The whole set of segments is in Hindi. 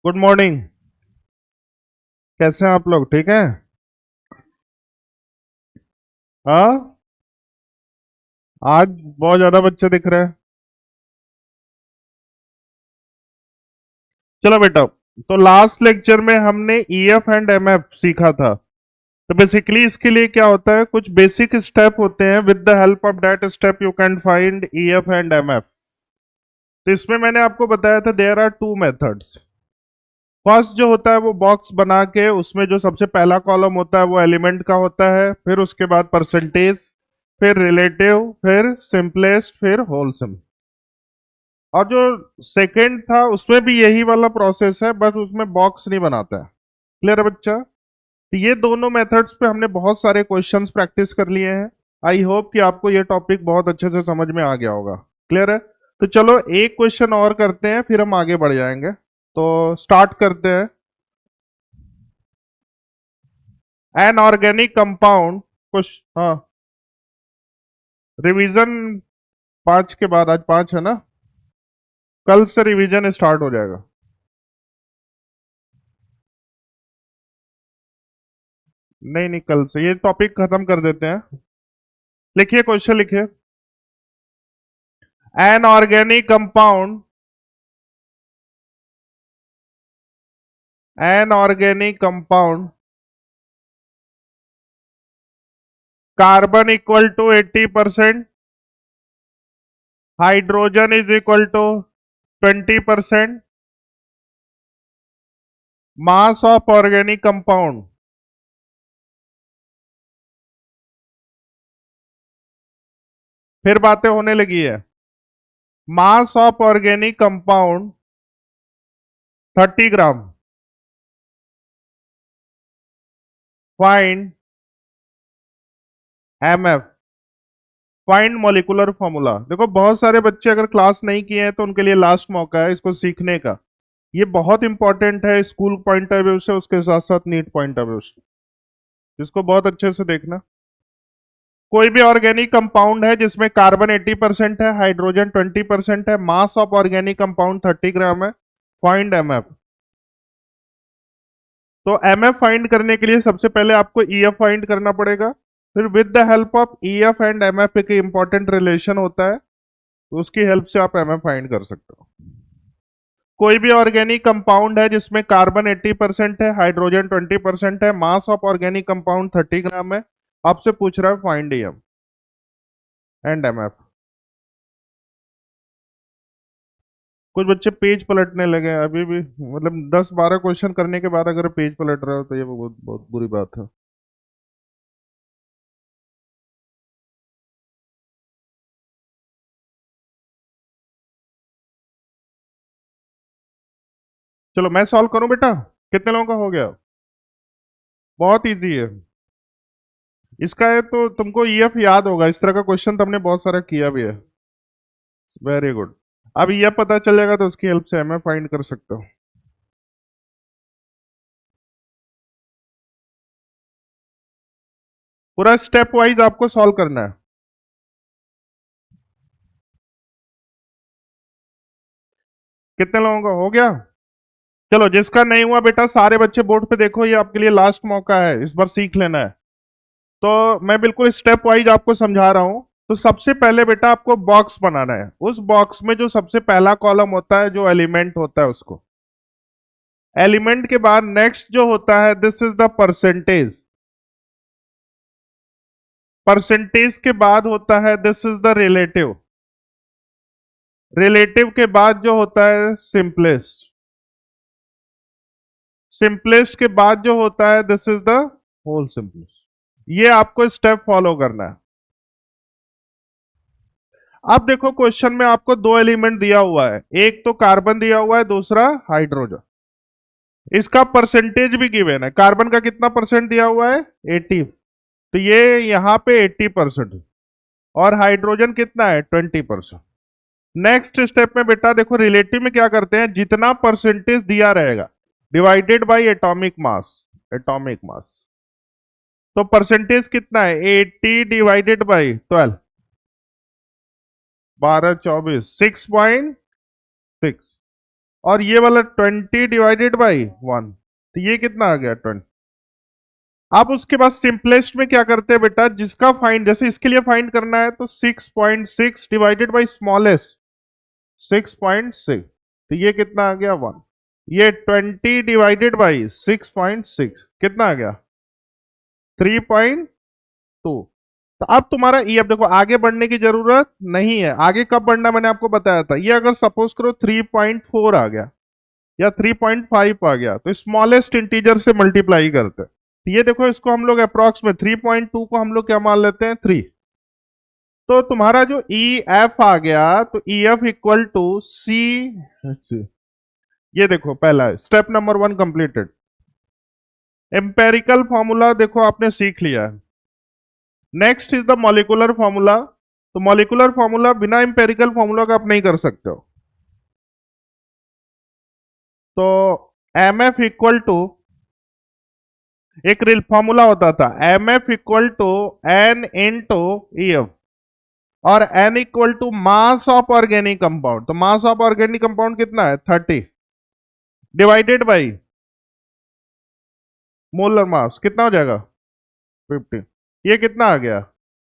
Good morning. कैसे हैं आप लोग? ठीक हैं? हाँ। आज बहुत ज्यादा बच्चे दिख रहे हैं। चलो बेटा, तो लास्ट लेक्चर में हमने ईएफ एंड एमएफ सीखा था। तो बेसिकली इसके लिए क्या होता है, कुछ बेसिक स्टेप होते हैं, with the help of that step you can find EF and MF. तो इसमें मैंने आपको बताया था there are two methods. First जो होता है वो बॉक्स बना के उसमें जो सबसे पहला कॉलम होता है वो एलिमेंट का होता है, फिर उसके बाद परसेंटेज, फिर रिलेटिव, फिर सिंपलेस्ट, फिर होलसम। और जो सेकंड था उसमें भी यही वाला प्रोसेस है, बस उसमें बॉक्स नहीं बनाता है। क्लियर है बच्चा? तो ये दोनों मेथड्स पे हमने बहुत सारे क्वेश्चंस प्रैक्टिस कर लिए हैं। आई होप कि आपको ये टॉपिक बहुत अच्छे से समझ में आ गया होगा। क्लियर है? तो चलो एक क्वेश्चन और करते हैं, फिर हम आगे बढ़ जाएंगे। तो स्टार्ट करते हैं। N organic compound. कुछ, हाँ। रिवीजन 5 के बाद, आज 5 है ना? कल से रिवीजन स्टार्ट हो जाएगा। नहीं नहीं, कल से ये टॉपिक खत्म कर देते हैं। लिखिए, क्वेश्चन लिखिए। An organic compound, an organic compound, carbon equal to 80%, hydrogen is equal to 20%, mass of organic compound. फिर बातें होने लगी है। Mass of organic compound 30 gram. Find MF. Find molecular formula. देखो, बहुत सारे बच्चे अगर क्लास नहीं किए हैं तो उनके लिए लास्ट मौका है इसको सीखने का। ये बहुत इंपॉर्टेंट है स्कूल पॉइंट ऑफ व्यू से, उसके साथ साथ नीट पॉइंट ऑफ व्यू से। इसको बहुत अच्छे से देखना। कोई भी ऑर्गेनिक कंपाउंड है जिसमें कार्बन 80% है, हाइड्रोजन 20% है, मास ऑफ ऑर्गेनिक कंपाउंड 30 ग्राम है। Find MF. तो एमएफ फाइंड करने के लिए सबसे पहले आपको ईएफ फाइंड करना पड़ेगा। फिर with the help of EF and MF एक इंपॉर्टेंट रिलेशन होता है, तो उसकी हेल्प से आप एमएफ फाइंड कर सकते हो। कोई भी ऑर्गेनिक कंपाउंड है जिसमें कार्बन 80% है, हाइड्रोजन 20% है, मास ऑफ ऑर्गेनिक कंपाउंड 30 ग्राम है। आपसे पूछ रहा है फाइंड ईएफ एंड एमएफ। कुछ बच्चे पेज पलटने लगे हैं अभी भी, मतलब 10-12 क्वेश्चन करने के बाद अगर पेज पलट रहे हो तो ये बहुत बहुत बुरी बात है। चलो मैं सॉल्व करूं बेटा। कितने लोगों का हो गया? बहुत इजी है। इसका है तो तुमको ईएफ याद होगा, इस तरह का क्वेश्चन तुमने बहुत सारा किया भी है। Very good. अब ईएफ पता चल जाएगा तो उसकी हेल्प से एमएफ फाइंड कर सकते हो। पूरा स्टेप वाइज आपको सॉल्व करना है। कितने लोगों का हो गया? चलो, जिसका नहीं हुआ बेटा सारे बच्चे बोर्ड पे देखो, ये आपके लिए लास्ट मौका है, इस बार सीख लेना है। तो मैं बिल्कुल स्टेप वाइज आपको समझा रहा हूं। तो सबसे पहले बेटा आपको बॉक्स बनाना है। उस बॉक्स में जो सबसे पहला कॉलम होता है, जो एलिमेंट होता है उसको, एलिमेंट के बाद नेक्स्ट जो होता है this is the percentage. Percentage के बाद होता है this is the relative. Relative के बाद जो होता है सिंपलेस्ट। सिंपलेस्ट के बाद जो होता है this is the whole simplest. ये आपको स्टेप फॉलो करना है। अब देखो, क्वेश्चन में आपको दो एलिमेंट दिया हुआ है, एक तो कार्बन दिया हुआ है, दूसरा हाइड्रोजन। इसका परसेंटेज भी गिवन है। कार्बन का कितना परसेंट दिया हुआ है? 80। तो ये यहां पे 80% और हाइड्रोजन कितना है? 20%। नेक्स्ट स्टेप में बेटा देखो, रिलेटिव में क्या करते हैं, जितना परसेंटेज दिया रहेगा divided by atomic mass. Atomic mass. तो परसेंटेज कितना है? 80 डिवाइडेड बाई 12। 12 24 6.6। और ये वाला 20 डिवाइडेड बाई 1, तो ये कितना आ गया 20। आप उसके बाद सिंपलेस्ट में क्या करते हैं बेटा, जिसका फाइंड, जैसे इसके लिए फाइंड करना है तो 6.6 डिवाइडेड बाई स्मॉलेस्ट 6.6, तो ये कितना आ गया 1। ये 20 डिवाइडेड बाई 6.6 कितना आ गया 3.2। तो अब तुम्हारा ये, अब देखो आगे बढ़ने की जरूरत नहीं है, आगे कब बढ़ना मैंने आपको बताया था। ये अगर सपोज करो 3.4 आ गया या 3.5 आ गया तो स्मॉलेस्ट इंटीजर से मल्टीप्लाई करते हैं। तो ये देखो इसको हम लोग अप्रॉक्स में 3.2 को हम लोग क्या मान लेते हैं 3। तो तुम्हारा जो ई एफ आ गया, तो ई एफ इक्वल टू सी, ये देखो पहला step number 1 completed. Empirical formula देखो आपने सीख लिया है। Next is the molecular formula. तो मॉलिकुलर फॉर्मूला बिना एम्पेरिकल फॉर्मूला का आप नहीं कर सकते हो। तो एम एफ इक्वल टू, एक रिल फॉर्मूला होता था M F equal to N into E F, और N equal to mass of organic compound. तो मास ऑफ ऑर्गेनिक कंपाउंड कितना है 30 डिवाइडेड बाई मोलर मास कितना हो जाएगा 50। ये कितना आ गया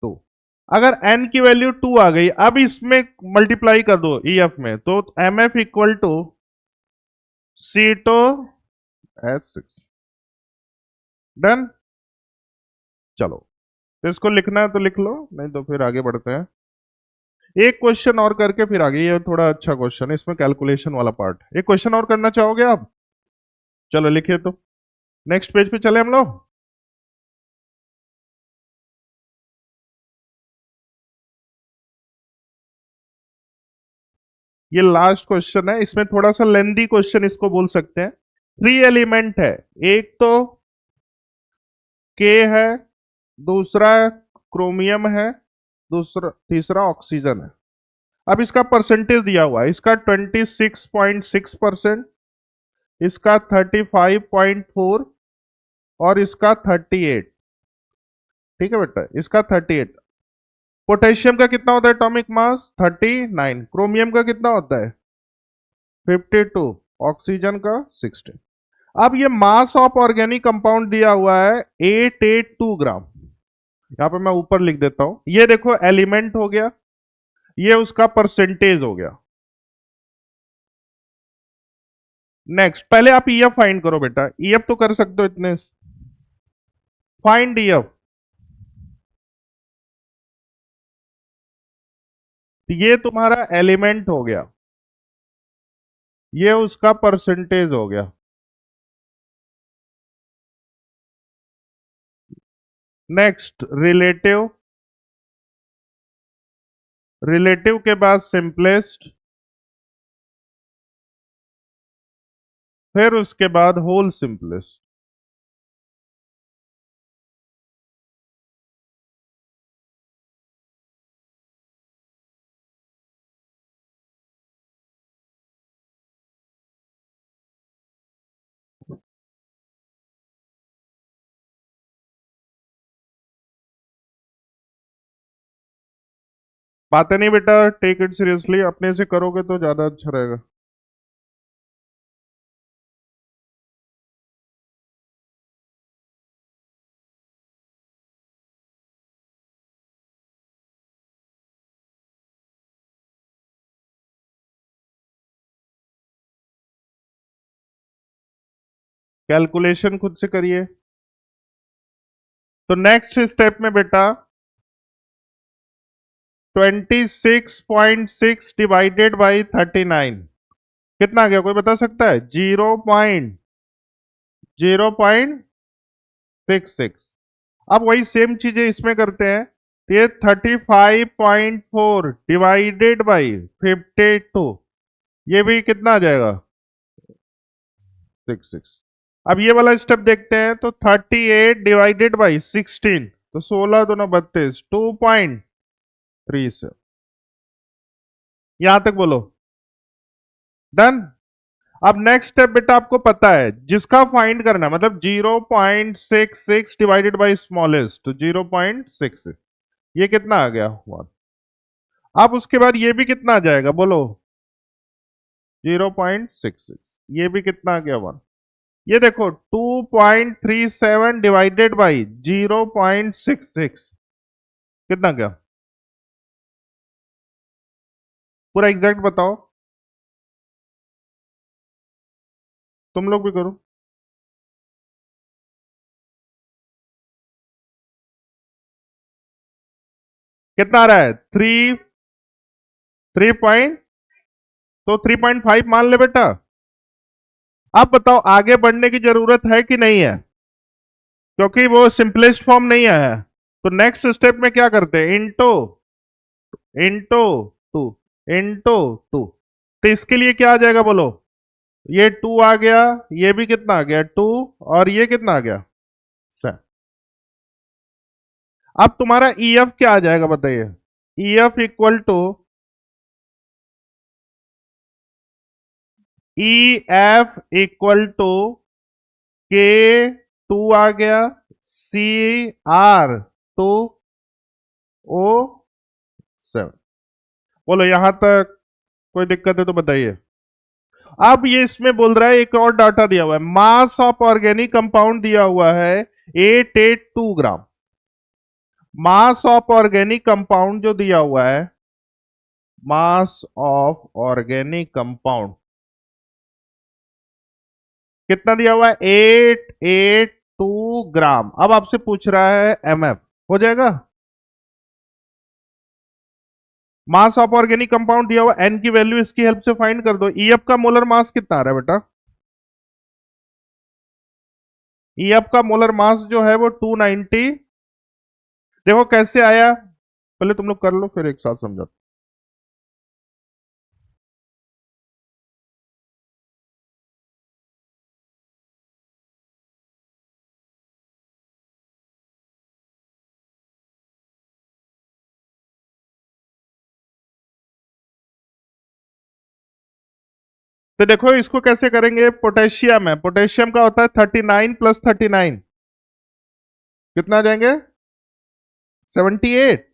2। अगर n की वैल्यू 2 आ गई, अब इसमें मल्टीप्लाई कर दो ई एफ में, तो M F equal to C two H 6। Done. चलो, तो इसको लिखना है तो लिख लो, नहीं तो फिर आगे बढ़ते हैं। एक क्वेश्चन और करके फिर आगे, ये थोड़ा अच्छा क्वेश्चन है, इसमें कैलकुलेशन वाला पार्ट। एक क्वेश्चन और करना चाहोगे आप? चलो लिखिए, तो नेक्स्ट पेज पे चले हम लोग। ये लास्ट क्वेश्चन है, इसमें थोड़ा सा लेंदी क्वेश्चन इसको बोल सकते हैं। 3 एलिमेंट है, एक तो के है, दूसरा क्रोमियम है, दूसरा तीसरा ऑक्सीजन है। अब इसका परसेंटेज दिया हुआ है, इसका 26.6%, इसका 35.4 और इसका 38। ठीक है बेटा, इसका 38। पोटेशियम का कितना होता है एटॉमिक मास 39, क्रोमियम का कितना होता है 52, ऑक्सीजन का 60। अब ये मास ऑफ ऑर्गेनिक कंपाउंड दिया हुआ है 882 ग्राम। यहां पे मैं ऊपर लिख देता हूं, ये देखो एलिमेंट हो गया, ये उसका परसेंटेज हो गया। नेक्स्ट, पहले आप ईएफ फाइंड करो बेटा, ईएफ तो कर सकते हो इतने। फाइंड ईएफ, ये तुम्हारा एलिमेंट हो गया, ये उसका परसेंटेज हो गया। नेक्स्ट रिलेटिव, रिलेटिव के बाद सिंपलेस्ट, फिर उसके बाद होल सिंपलेस्ट। बातें नहीं बेटा, टेक इट सीरियसली, अपने से करोगे तो ज्यादा अच्छा रहेगा। कैलकुलेशन खुद से करिए। तो नेक्स्ट स्टेप में बेटा 26.6 डिवाइडेड बाई 39 कितना आ गया, कोई बता सकता है? 0.66। अब वही सेम चीजें इसमें करते हैं। तो ये 35.4 डिवाइडेड बाई 52, ये भी कितना आ जाएगा 66। अब ये वाला स्टेप देखते हैं, तो 38 डिवाइडेड बाई 16, तो 16 दोनों 32, 2.3 से। यहां तक बोलो डन। अब नेक्स्ट स्टेप बेटा आपको पता है, जिसका फाइंड करना है, मतलब 0.66 डिवाइडेड बाई स्मॉलेस्ट, तो 0.6, ये कितना आ गया 1। अब उसके बाद ये भी कितना आ जाएगा बोलो 0.66, ये भी कितना आ गया 1। ये देखो 2.37 डिवाइडेड बाई 0.66 कितना गया, पूरा एग्जैक्ट बताओ, तुम लोग भी करो। कितना आ रहा है, 3 पॉइंट, तो 3.5 मान ले बेटा। अब बताओ आगे बढ़ने की जरूरत है कि नहीं है, क्योंकि वो सिंपलेस्ट फॉर्म नहीं आया है। तो नेक्स्ट स्टेप में क्या करते हैं, into into two into two. तो इसके लिए क्या आ जाएगा बोलो, ये 2 आ गया, ये भी कितना आ गया 2, और ये कितना आ गया 7। अब तुम्हारा ईएफ क्या आ जाएगा बताइए, EF equal to EF equal to के 2 आ गया, सी आर 2 ओ 7। बोलो यहां तक कोई दिक्कत है तो बताइए। अब ये इसमें बोल रहा है, एक और डाटा दिया हुआ है, मास ऑफ ऑर्गेनिक कंपाउंड दिया हुआ है 882 ग्राम। मास ऑफ ऑर्गेनिक कंपाउंड जो दिया हुआ है, मास ऑफ ऑर्गेनिक कंपाउंड कितना दिया हुआ है, 882 ग्राम। अब आपसे पूछ रहा है एमएफ, हो जाएगा। मास ऑफ ऑर्गेनिक कंपाउंड दिया हुआ, एन की वैल्यू इसकी हेल्प से फाइंड कर दो। ईएफ का मोलर मास कितना आ रहा है बेटा, ईएफ का मोलर मास जो है वो 290। देखो कैसे आया, पहले तुम लोग कर लो फिर एक साथ समझो। तो देखो इसको कैसे करेंगे, पोटेशियम है, पोटेशियम का होता है 39 प्लस 39 कितना आ जाएंगे 78।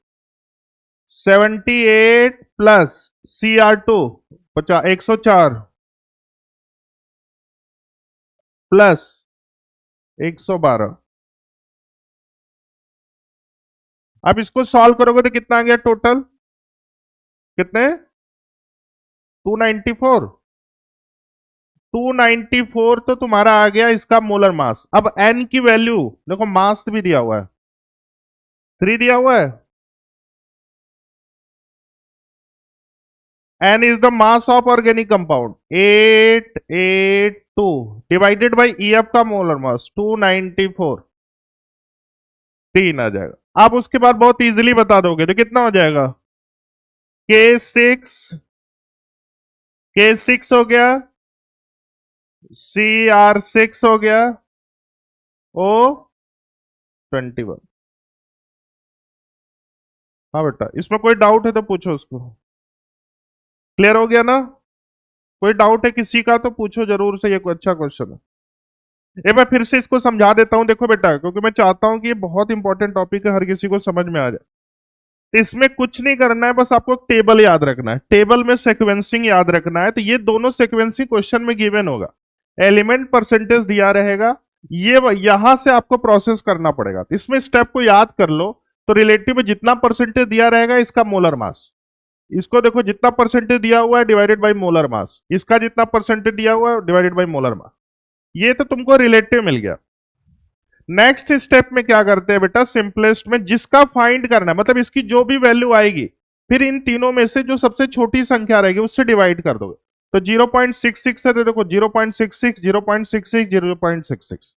78 प्लस Cr2 104 प्लस 112। अब इसको सॉल्व करोगे तो कितना आ गया टोटल, कितने 294। 294 तो तुम्हारा आ गया इसका मोलर मास। अब एन की वैल्यू देखो, मास भी दिया हुआ है 3 दिया हुआ है, n is the mass of organic compound 882 divided by EF का मोलर मास 294, 3 आ जाएगा। आप उसके बाद बहुत इजीली बता दोगे तो कितना हो जाएगा, K6 हो गया, Cr6 हो गया, O21। हाँ बेटा, इसमें कोई डाउट है तो पूछो उसको। क्लियर हो गया ना, कोई डाउट है किसी का तो पूछो जरूर से, ये कोई अच्छा क्वेश्चन है। एक बार फिर से इसको समझा देता हूं देखो बेटा, क्योंकि मैं चाहता हूं कि ये बहुत इंपॉर्टेंट टॉपिक है, हर किसी को समझ में आ जाए। तो इसमें कुछ नहीं करना है, बस आपको टेबल याद रखना है, टेबल में सीक्वेंसिंग याद रखना है। तो ये दोनों सीक्वेंसिंग क्वेश्चन में गिवन होगा, एलिमेंट परसेंटेज दिया रहेगा, ये यहां से आपको प्रोसेस करना पड़ेगा। तो इसमें स्टेप को याद कर लो, तो रिलेटिव में जितना परसेंटेज दिया रहेगा इसका मोलर मास, इसको देखो जितना परसेंटेज दिया हुआ है डिवाइडेड बाई मोलर मास, इसका जितना परसेंटेज दिया हुआ है डिवाइडेड बाई मोलर मास, ये तो तुमको रिलेटिव मिल गया। नेक्स्ट स्टेप में क्या करते हैं बेटा, सिंपलेस्ट में जिसका फाइंड करना है, मतलब इसकी जो भी वैल्यू आएगी, फिर इन तीनों में से जो सबसे छोटी संख्या रहेगी उससे डिवाइड कर दोगे। तो 0.66 है तो देखो 0.66 0.66 0.66।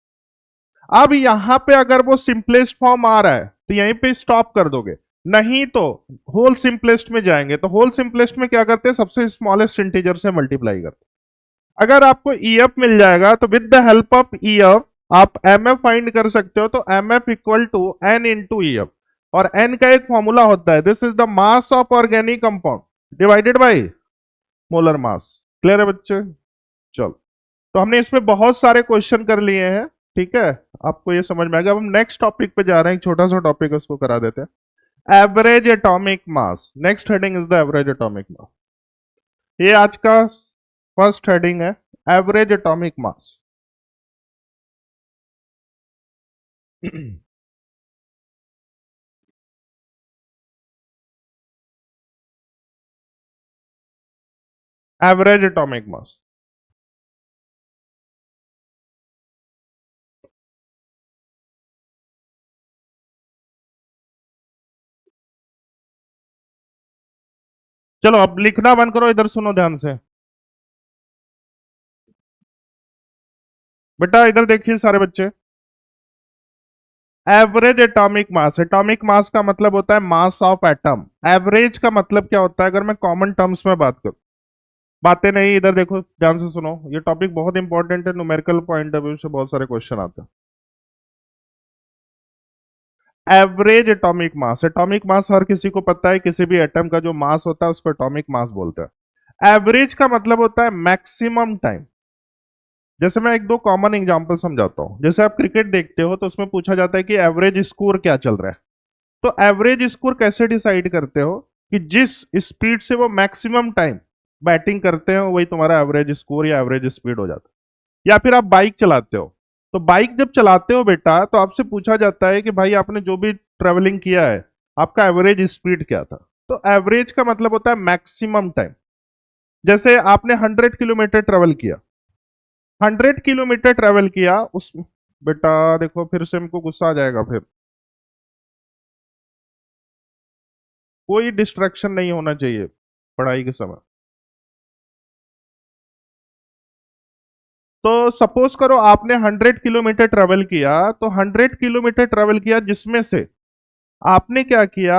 अब यहां पे अगर वो सिंपलेस्ट फॉर्म आ रहा है तो यहीं पे स्टॉप कर दोगे, नहीं तो होल सिंपलेस्ट में जाएंगे। तो होल सिंपलेस्ट में क्या करते हैं, सबसे स्मॉलेस्ट इंटीजर से मल्टीप्लाई करते हैं। अगर आपको ईएफ मिल जाएगा तो with the help of EF आप एमएफ फाइंड कर सकते हो। तो MF equal to N into EF, और एन का एक फॉर्मूला होता है, this is the mass of organic compound divided by molar mass. Clear है बच्चे, चलो। तो हमने इसमें बहुत सारे क्वेश्चन कर लिए हैं, ठीक है, आपको ये समझ में आ गया। अब हम नेक्स्ट टॉपिक पे जा रहे हैं, एक छोटा सा टॉपिक उसको करा देते हैं, average atomic mass. Next heading is the average atomic मास। ये आज का फर्स्ट हेडिंग है एवरेज एटॉमिक मास। एवरेज एटॉमिक मास। चलो अब लिखना बंद करो, इधर सुनो ध्यान से। बेटा इधर देखिए सारे बच्चे, एवरेज एटॉमिक मास का मतलब होता है मास ऑफ एटम। एवरेज का मतलब क्या होता है, अगर मैं कॉमन टर्म्स में बात करूं, बातें नहीं, इधर देखो ध्यान से सुनो, ये टॉपिक बहुत इंपॉर्टेंट है, न्यूमेरिकल पॉइंट ऑफ व्यू से बहुत सारे क्वेश्चन आते हैं। एवरेज एटॉमिक मास हर किसी को पता है, किसी भी एटम का जो मास होता है उसको एटॉमिक मास बोलते हैं। एवरेज का मतलब होता है मैक्सिमम टाइम। जैसे मैं एक दो कॉमन एग्जांपल समझाता हूं, जैसे आप क्रिकेट देखते हो तो उसमें पूछा जाता है कि एवरेज स्कोर क्या चल रहा है। तो एवरेज स्कोर कैसे डिसाइड करते हो, कि जिस स्पीड से वो मैक्सिमम टाइम बैटिंग करते हो वही तुम्हारा एवरेज स्कोर या एवरेज स्पीड हो जाता है। या फिर आप बाइक चलाते हो, तो बाइक जब चलाते हो बेटा तो आपसे पूछा जाता है कि भाई आपने जो भी ट्रेवलिंग किया है आपका एवरेज स्पीड क्या था। तो एवरेज का मतलब होता है मैक्सिमम टाइम। जैसे आपने 100 किलोमीटर ट्रेवल किया, 100 किलोमीटर ट्रेवल किया उस, बेटा देखो फिर से हमको गुस्सा आ जाएगा फिर, कोई डिस्ट्रैक्शन नहीं होना चाहिए पढ़ाई के समय। तो सपोज करो आपने 100 किलोमीटर ट्रेवल किया, तो 100 किलोमीटर ट्रेवल किया जिसमें से आपने क्या किया,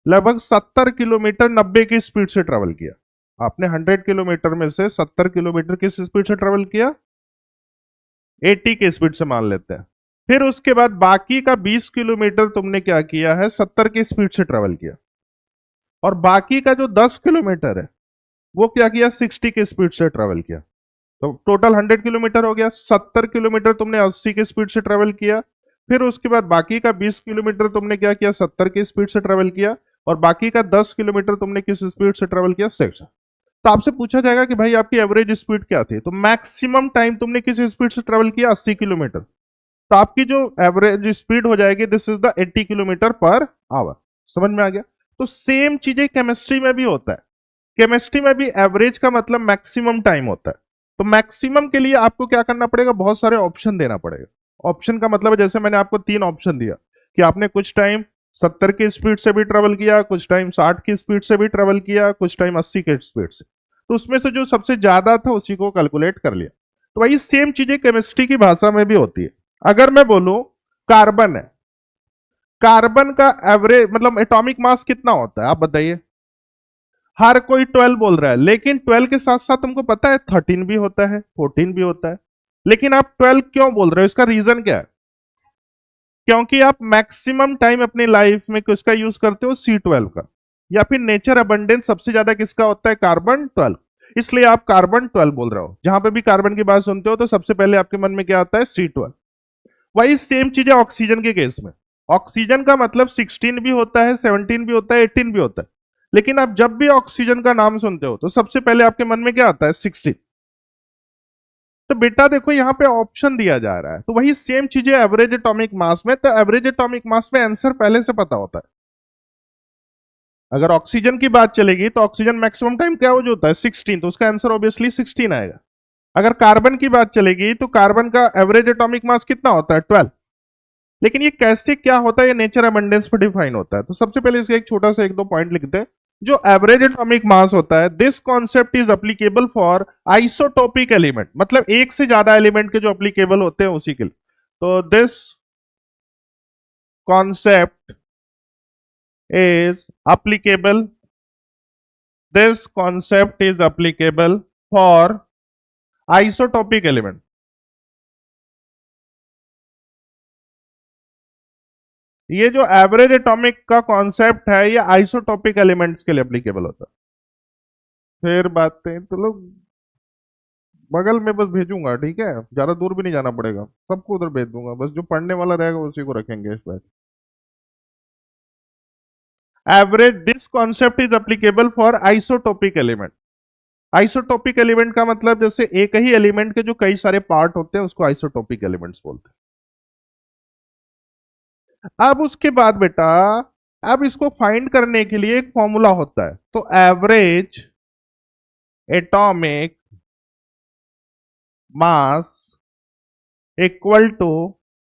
लगभग 70 किलोमीटर 90 की स्पीड से ट्रेवल किया। आपने 100 किलोमीटर में से 70 किलोमीटर किस स्पीड से ट्रेवल किया, 80 की स्पीड से मान लेते हैं। फिर उसके बाद बाकी का 20 किलोमीटर तुमने क्या किया है, 70 की स्पीड से ट्रेवल किया। और बाकी का जो 10 किलोमीटर है वो क्या किया, 60 की स्पीड से ट्रेवल किया। तो टोटल 100 किलोमीटर हो गया। 70 किलोमीटर तुमने 80 की स्पीड से ट्रेवल किया। फिर उसके बाद बाकी का 20 किलोमीटर तुमने क्या किया, 70 की स्पीड से ट्रेवल किया। और बाकी का 10 किलोमीटर तुमने किस स्पीड से ट्रेवल किया, 60। तो आपसे पूछा जाएगा कि भाई आपकी एवरेज स्पीड क्या थी, तो मैक्सिमम टाइम तुमने किस स्पीड से ट्रेवल किया, 80 किलोमीटर। तो आपकी जो एवरेज स्पीड हो जाएगी, this is the 80 kilometre per hour. समझ में आ गया। तो सेम चीजें केमिस्ट्री में भी होता है। केमिस्ट्री में भी एवरेज का मतलब मैक्सिमम टाइम होता है। तो मैक्सिमम के लिए आपको क्या करना पड़ेगा, बहुत सारे ऑप्शन देना पड़ेगा। ऑप्शन का मतलब है, जैसे मैंने आपको 3 ऑप्शन दिया कि आपने कुछ टाइम 70 की स्पीड से भी ट्रेवल किया, कुछ टाइम 60 की स्पीड से भी ट्रेवल किया, कुछ टाइम 80 की स्पीड से। तो उसमें से जो सबसे ज्यादा था उसी को कैलकुलेट कर लिया। तो वही सेम चीजें केमिस्ट्री की भाषा में भी होती है। अगर मैं बोलूं कार्बन है, कार्बन का एवरेज मतलब एटॉमिक मास कितना होता है आप बताइए। हर कोई 12 बोल रहा है, लेकिन 12 के साथ साथ तुमको पता है 13 भी होता है, 14 भी होता है। लेकिन आप 12 क्यों बोल रहे हो, इसका रीजन क्या है, क्योंकि आप मैक्सिमम टाइम अपनी लाइफ में किसका यूज करते हो, C12 का। या फिर नेचर अबंडेंस सबसे ज्यादा किसका होता है, कार्बन 12। इसलिए आप कार्बन 12 बोल रहे हो। जहां पे भी कार्बन की बात सुनते हो तो सबसे पहले आपके मन में क्या आता है, C12। वही सेम चीज है ऑक्सीजन के केस में। ऑक्सीजन का मतलब 16 भी होता है, 17 भी होता है, 18 भी होता है। लेकिन आप जब भी ऑक्सीजन का नाम सुनते हो तो सबसे पहले आपके मन में क्या आता है, 16। तो बेटा देखो यहाँ पे ऑप्शन दिया जा रहा है, तो वही सेम चीजें एवरेज एटॉमिक मास में। तो एवरेज एटॉमिक मास में आंसर पहले से पता होता है। अगर ऑक्सीजन की बात चलेगी तो ऑक्सीजन मैक्सिमम टाइम क्या हो जाता है, 16, तो उसका आंसर ऑब्वियसली 16 आएगा। अगर कार्बन की बात चलेगी तो कार्बन का एवरेज एटॉमिक मास कितना होता है, 12। लेकिन ये कैसे क्या होता है, ये नेचर अबंडेंस पर डिफाइन होता है। तो सबसे पहले इसका एक छोटा सा एक दो पॉइंट लिखते हैं। जो एवरेज एटॉमिक मास होता है, this concept is applicable for isotopic element, मतलब एक से ज्यादा एलिमेंट के जो अप्लीकेबल होते हैं उसी के लिए। तो this concept is applicable, this concept is applicable for isotopic element. ये जो एवरेज एटॉमिक का कॉन्सेप्ट है ये आइसोटोपिक एलिमेंट्स के लिए एप्लीकेबल होता है। फिर बातें तो लोग बगल में बस भेजूंगा, ठीक है, ज्यादा दूर भी नहीं जाना पड़ेगा, सबको उधर भेज दूंगा, बस जो पढ़ने वाला रहेगा उसी को रखेंगे इस batch. Average, this concept is applicable for isotopic element. Isotopic element का मतलब जैसे एक ही एलिमेंट के जो कई सारे पार्ट होते हैं उसको आइसोटोपिक एलिमेंट्स बोलते हैं। अब उसके बाद बेटा, अब इसको फाइंड करने के लिए एक फॉर्मूला होता है, तो average atomic mass equal to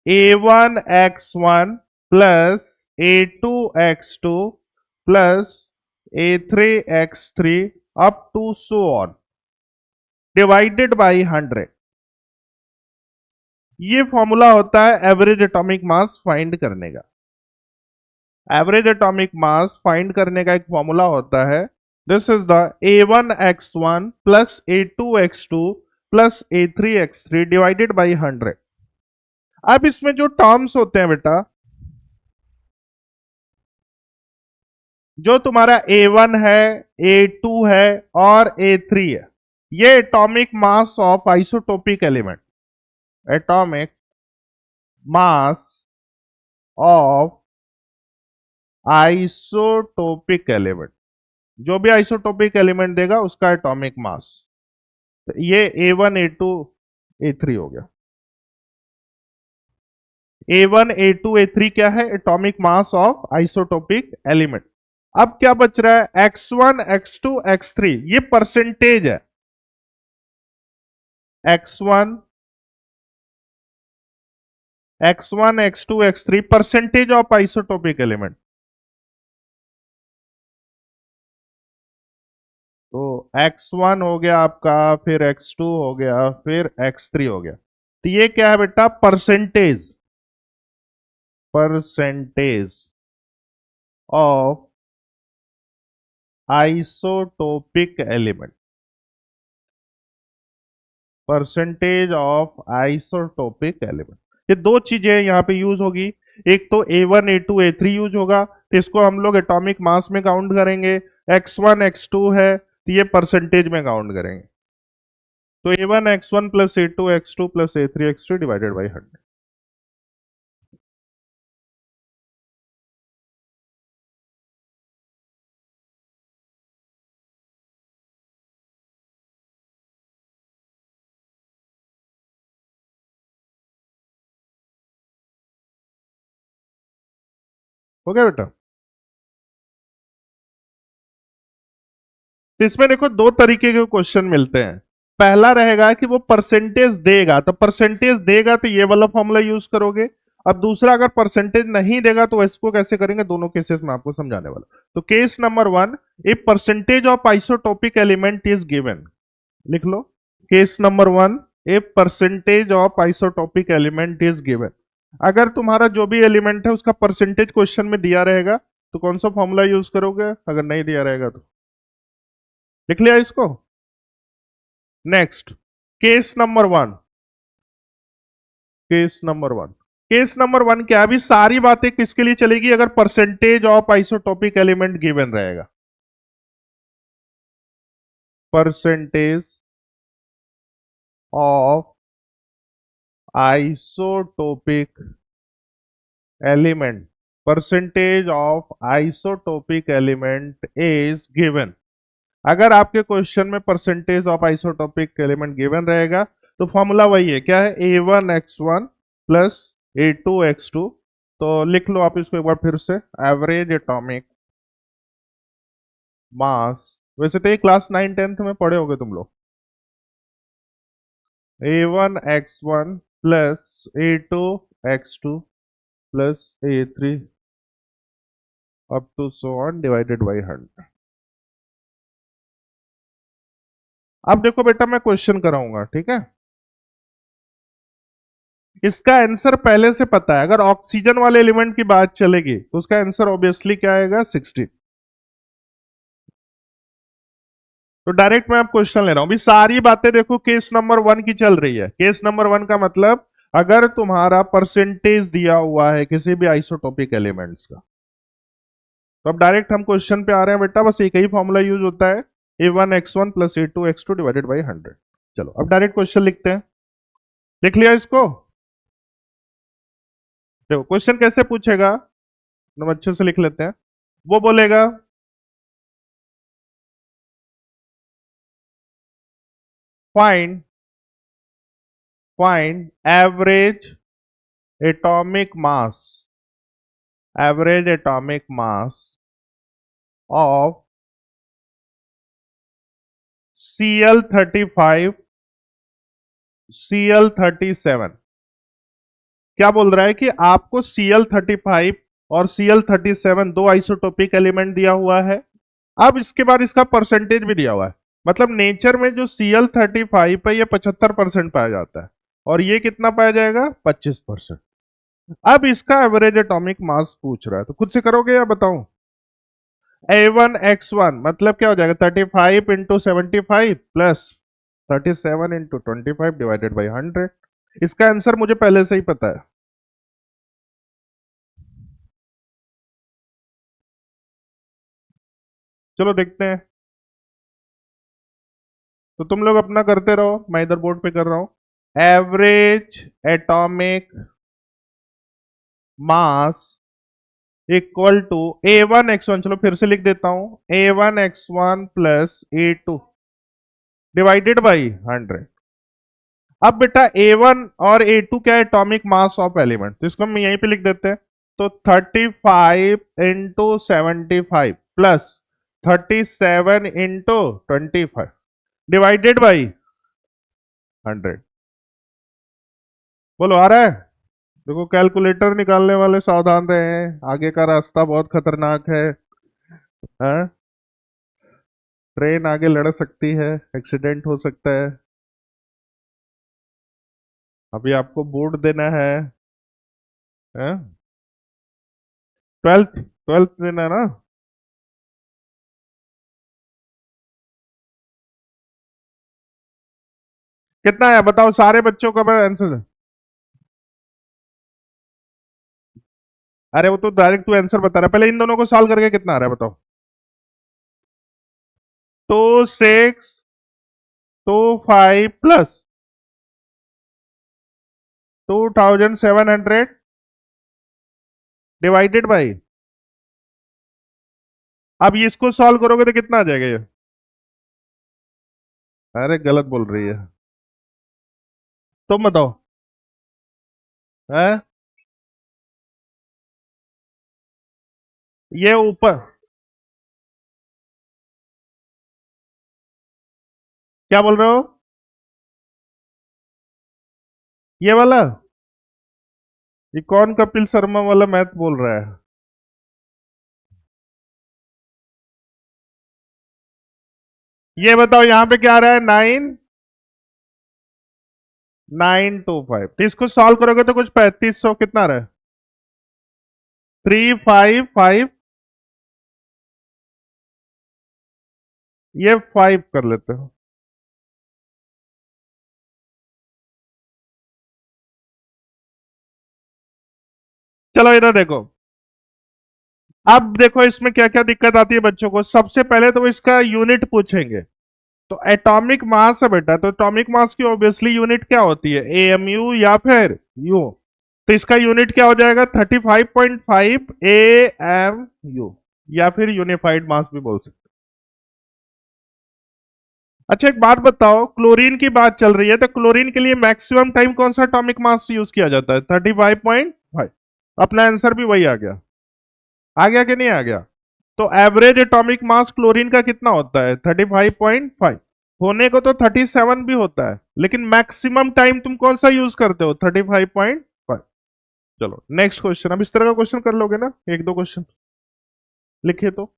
A1x1 plus A2x2 plus A3x3 up to so on divided by 100। ये फॉर्मूला होता है एवरेज एटॉमिक मास फाइंड करने का। एवरेज एटॉमिक मास फाइंड करने का एक फॉर्मूला होता है, this is the A1x1 plus A2x2 plus A3x3 divided by 100। अब इसमें जो टर्म्स होते हैं बेटा, जो तुम्हारा A1 है, A2 है और A3 है, ये atomic mass of isotopic element, atomic mass of isotopic element, जो भी आइसोटोपिक एलिमेंट देगा उसका एटॉमिक मास। तो ये A1 A2 A3 हो गया। A1 A2 A3 क्या है? Atomic mass of isotopic element. अब क्या बच रहा है? X1 X2 X3, ये परसेंटेज है। X1 X2 X3 percentage of isotopic element. तो X1 हो गया आपका, फिर X2 हो गया, फिर X3 हो गया। तो ये क्या है बेटा? Percentage, percentage of isotopic element, percentage of isotopic element. ये दो चीजें यहां पे यूज होगी, एक तो A1 A2 A3 यूज होगा, तो इसको हम लोग एटॉमिक मास में काउंट करेंगे। X1 X2 है तो ये परसेंटेज में काउंट करेंगे। तो A1 X1 plus A2 X2 plus A3 X3 divided by 100। हो गया बेटा? तो इसमें देखो दो तरीके के क्वेश्चन मिलते हैं। पहला रहेगा कि वो परसेंटेज देगा, तो परसेंटेज देगा तो ये वाला फॉर्मूला यूज करोगे। अब दूसरा, अगर परसेंटेज नहीं देगा तो इसको कैसे करेंगे, दोनों केसेस में आपको समझाने वाला। तो case number 1, a percentage of isotopic element is given. लिख लो, case number 1, a percentage of isotopic element is given. अगर तुम्हारा जो भी एलिमेंट है उसका परसेंटेज क्वेश्चन में दिया रहेगा तो कौन सा फॉर्मूला यूज करोगे, अगर नहीं दिया रहेगा तो? लिख लिया इसको? Next, case number 1, case number 1, case number 1 क्या? अभी सारी बातें किसके लिए चलेगी? अगर percentage of isotopic element given रहेगा। Percentage of isotopic element, percentage of isotopic element is given. अगर आपके क्वेश्चन में percentage of isotopic element given रहेगा तो फॉर्मूला वही है, क्या है? A1x1 plus A2x2। तो लिख लो आप इसको एक बार फिर से, एवरेज एटॉमिक मास, वैसे तो ये क्लास 9 10th में पढ़े होगे तुम लोग। A1x1 plus A2x2 plus A3 up to so on divided by 100। अब देखो बेटा, मैं क्वेश्चन कराऊंगा, ठीक है? इसका आंसर पहले से पता है। अगर ऑक्सीजन वाले एलिमेंट की बात चलेगी तो उसका आंसर ऑब्वियसली क्या आएगा? 16। तो डायरेक्ट मैं आप क्वेश्चन ले रहा हूं। अभी सारी बातें देखो केस नंबर 1 की चल रही है। केस नंबर 1 का मतलब, अगर तुम्हारा परसेंटेज दिया हुआ है किसी भी आइसोटोपिक एलिमेंट्स का, तो अब डायरेक्ट हम क्वेश्चन पे आ रहे हैं बेटा। बस एक ही फॉर्मूला यूज होता है, A1x1 plus A2x2 divided by 100। चलो अब डायरेक्ट क्वेश्चन लिखते हैं। लिख लिया इसको? देखो क्वेश्चन कैसे पूछेगा, हम अच्छे से लिख लेते हैं। वो बोलेगा find atomic mass average atomic mass of Cl35 Cl37। क्या बोल रहा है कि आपको Cl35 और Cl37 दो आइसोटोपिक एलिमेंट दिया हुआ है। अब इसके बाद इसका परसेंटेज भी दिया हुआ है, मतलब नेचर में जो Cl35 है ये 75% पाया जाता है और ये कितना पाया जाएगा, 25%। अब इसका एवरेज एटॉमिक मास पूछ रहा है, तो खुद से करोगे या बताऊं। A1X1 मतलब क्या हो जाएगा, 35 into 75 plus 37 into 25 divided by 100। इसका आंसर मुझे पहले से ही पता है। चलो देखते हैं, तो तुम लोग अपना करते रहो, मैं इधर बोर्ड पे कर रहा हूं। Average atomic mass equal to A1X1, चलो फिर से लिख देता हूं, A1X1 plus A2 divided by 100। अब बेटा A1 और A2 क्या है, एटॉमिक मास ऑफ एलिमेंट, तो इसको हम यहीं पे लिख देते हैं। तो 35 into 75 plus 37 into 25 divided by 100। बोलो आ रहा है। देखो कैलकुलेटर निकालने वाले सावधान रहे, आगे का रास्ता बहुत खतरनाक है। हाँ? ट्रेन आगे लड़ सकती है, एक्सीडेंट हो सकता है। अभी आपको बोर्ड देना है, हाँ? ट्वेल्थ ट्वेल्थ देना है ना। कितना है बताओ, सारे बच्चों का आंसर। अरे वो तो डायरेक्ट तू आंसर बता रहा है, पहले इन दोनों को सॉल्व करके कितना आ रहा है बताओ। 2625 प्लस 2700 डिवाइडेड बाई। अब ये इसको सॉल्व करोगे तो कितना आ जाएगा ये। अरे गलत बोल रही है, तुम बताओ। है ये ऊपर क्या बोल रहे हो, ये वाला। ये कौन कपिल शर्मा वाला मैथ बोल रहा है। ये बताओ यहां पे क्या आ रहा है, 9925, तो इसको सॉल्व करोगे तो कुछ 3500 कितना आ रहा है, 355। ये 5 कर लेते हो। चलो इधर देखो, अब देखो इसमें क्या क्या दिक्कत आती है बच्चों को। सबसे पहले तो इसका यूनिट पूछेंगे, तो एटॉमिक मास है बेटा, तो एटॉमिक मास की ऑब्वियसली यूनिट क्या होती है, एएमयू या फिर यू। तो इसका यूनिट क्या हो जाएगा, 35.5 AMU, या फिर यूनिफाइड मास भी बोल सकते। अच्छा एक बात बताओ, क्लोरीन की बात चल रही है, तो क्लोरीन के लिए मैक्सिमम टाइम कौन सा एटॉमिक मास यूज किया जाता है, 35.5। अपना आंसर भी वही आ गया कि नहीं आ गया। तो एवरेज एटॉमिक मास क्लोरीन का कितना होता है, 35.5। होने को तो 37 भी होता है, लेकिन मैक्सिमम टाइम तुम कौन सा यूज करते हो, 35.5। चलो नेक्स्ट क्वेश्चन, अब इस तरह का क्वेश्चन कर लोगे ना, एक दो क्वेश्चन लिखे तो।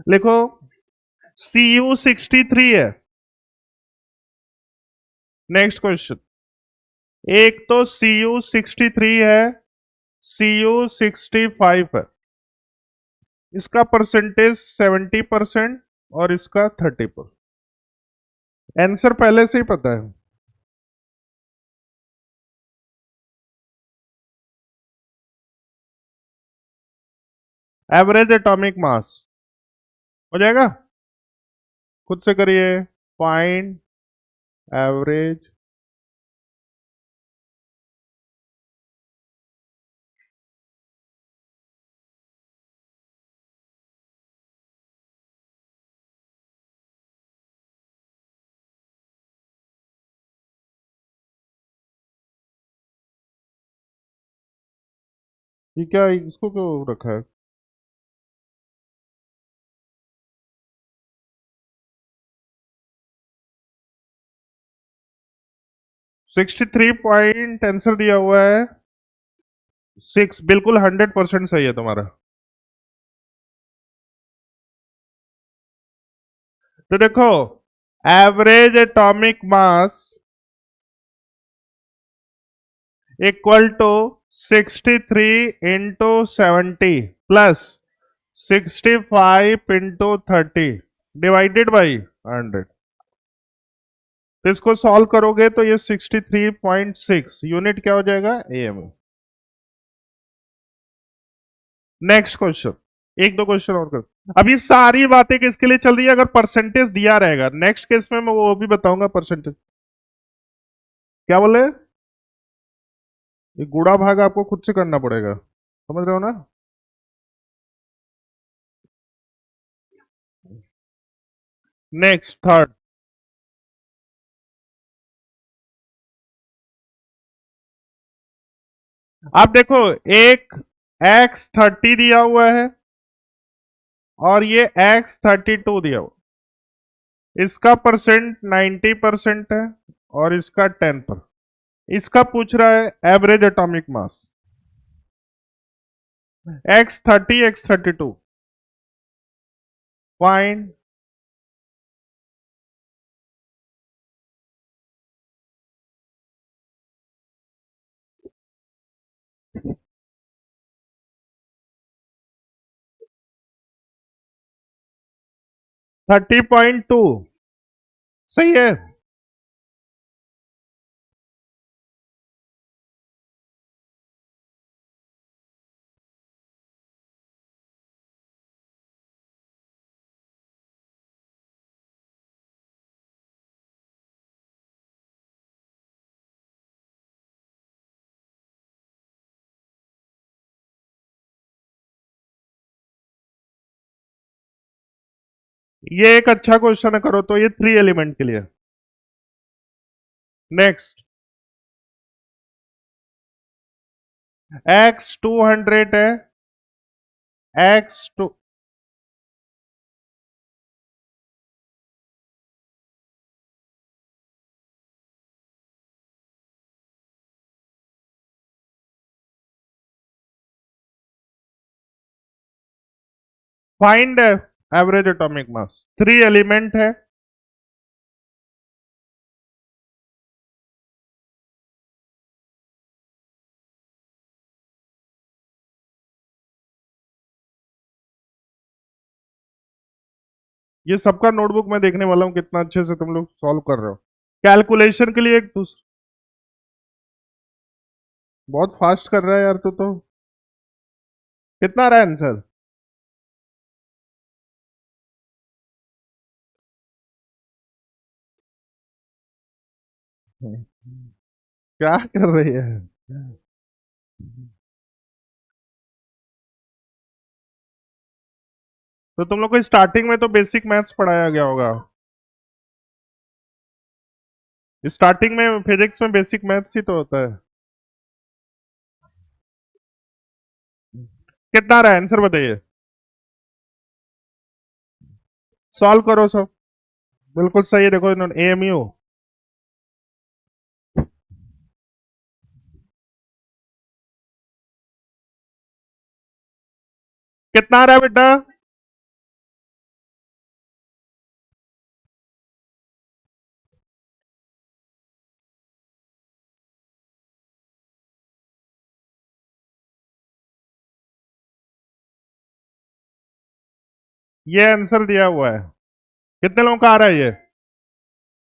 लिखो, Cu63 है। नेक्स्ट क्वेश्चन, एक तो Cu63 है, Cu65 है, इसका परसेंटेज 70% और इसका 30%। आंसर पहले से ही पता है। एवरेज एटॉमिक मास हो जाएगा, खुद से करिए। फाइंड एवरेज ये क्या, इसको क्यों रखा है? 63 पॉइंट आंसर दिया हुआ है। 6 बिल्कुल 100% सही है तुम्हारा। तो देखो, average atomic mass equal to 63 into 70 plus 65 into 30 divided by 100। तो इसको सॉल्व करोगे तो ये 63.6 यूनिट क्या हो जाएगा, एम। नेक्स्ट क्वेश्चन, एक दो क्वेश्चन और कर। अब ये सारी बातें किसके लिए चल रही है, अगर परसेंटेज दिया रहेगा नेक्स्ट केस में मैं वो भी बताऊंगा परसेंटेज। क्या बोले? ये गुणा भाग आपको खुद से करना पड़ेगा, समझ रहे हो ना? Next third. आप देखो, एक X30 दिया हुआ है और ये X32 दिया हुआ। इसका परसेंट 90% है और इसका 10%। इसका पूछ रहा है एवरेज एटॉमिक मास X30 X32 फाइंड। 30.2 सही है। ये एक अच्छा क्वेश्चन है, करो तो ये 3 एलिमेंट के लिए। नेक्स्ट, X200 है। X2 फाइंड एवरेज एटॉमिक मास, 3 एलिमेंट है। ये सबका नोटबुक मैं देखने वाला हूं कितना अच्छे से तुम लोग सॉल्व कर रहे हो। कैलकुलेशन के लिए एक दूसरा बहुत फास्ट कर रहा है यार, तो कितना रहा आंसर? क्या कर रही है? तो तुम लोग को स्टार्टिंग में तो बेसिक मैथ्स पढ़ाया गया होगा। स्टार्टिंग में फिजिक्स में बेसिक मैथ्स ही तो होता है। कितना रहा आंसर बताइए। सॉल्व करो सब। बिल्कुल सही है, देखो इन्होंने एएमयू। कितना रहा बेटा? ये आंसर दिया हुआ है। कितने लोगों का आ रहा है ये?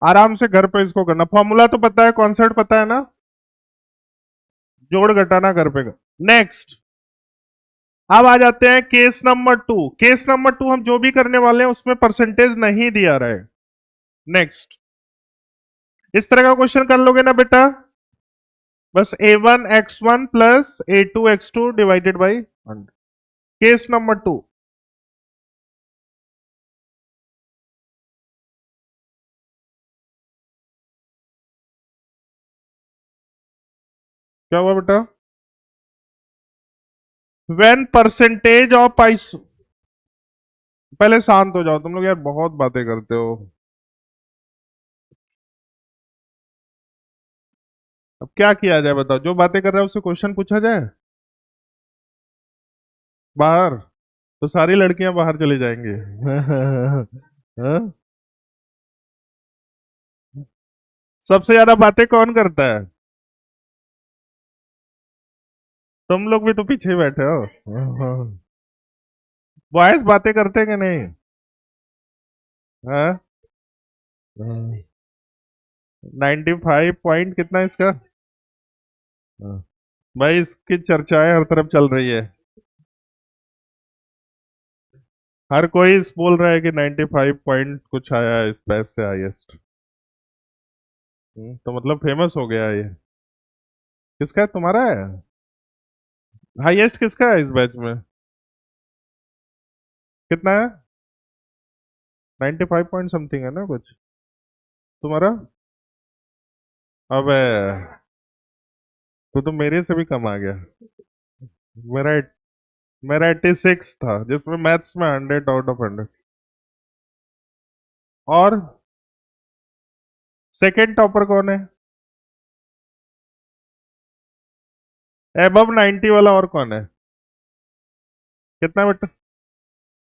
आराम से घर पे इसको करना, फॉर्मूला तो पता है, कॉन्सेप्ट पता है ना? जोड़ घटाना घर पे। नेक्स्ट, अब आ जाते हैं केस नंबर 2। केस नंबर 2 हम जो भी करने वाले हैं उसमें परसेंटेज नहीं दिया रहा है। नेक्स्ट, इस तरह का क्वेश्चन कर लोगे ना बेटा, बस A1 x1 plus A2 x2 divided by 100। Case number 2, क्या हुआ बेटा? व्हेन परसेंटेज ऑफ आइस, पहले शांत हो जाओ तुम लोग यार, बहुत बातें करते हो। अब क्या किया जाए बताओ, जो बातें कर रहे हो उससे क्वेश्चन पूछा जाए बाहर, तो सारी लड़कियां बाहर चली जाएंगी। हाँ? सबसे ज्यादा बातें कौन करता है? तुम लोग भी तो पीछे बैठे हो। बॉयज बातें करते कि नहीं? हाँ? 95 पॉइंट कितना है इसका? हाँ। भाई इसकी चर्चाएं हर तरफ चल रही है, हर कोई इस बोल रहा है कि 95 पॉइंट कुछ आया है इस बैच से हाईएस्ट। तो मतलब फेमस हो गया ये। किसका है, तुम्हारा है? हाईएस्ट किसका है इस बैच में? कितना है? 95 पॉइंट समथिंग है ना कुछ? तुम्हारा? अबे, तो मेरे से भी कम आ गया। मेरा मेरा 86 था, जिसमें मैथ्स में 100 आउट ऑफ 100। और सेकंड टॉपर कौन है? एबव 90 वाला और कौन है? कितना बेटा?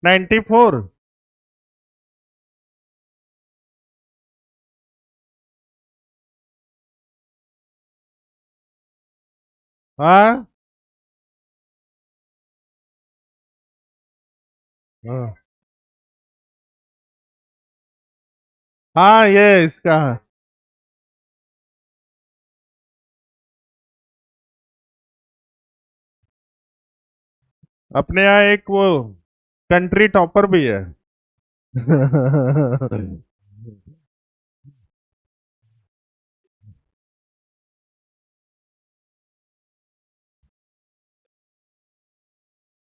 94? हाँ। हाँ, हाँ ये इसका। अपने यहाँ एक वो कंट्री टॉपर भी है।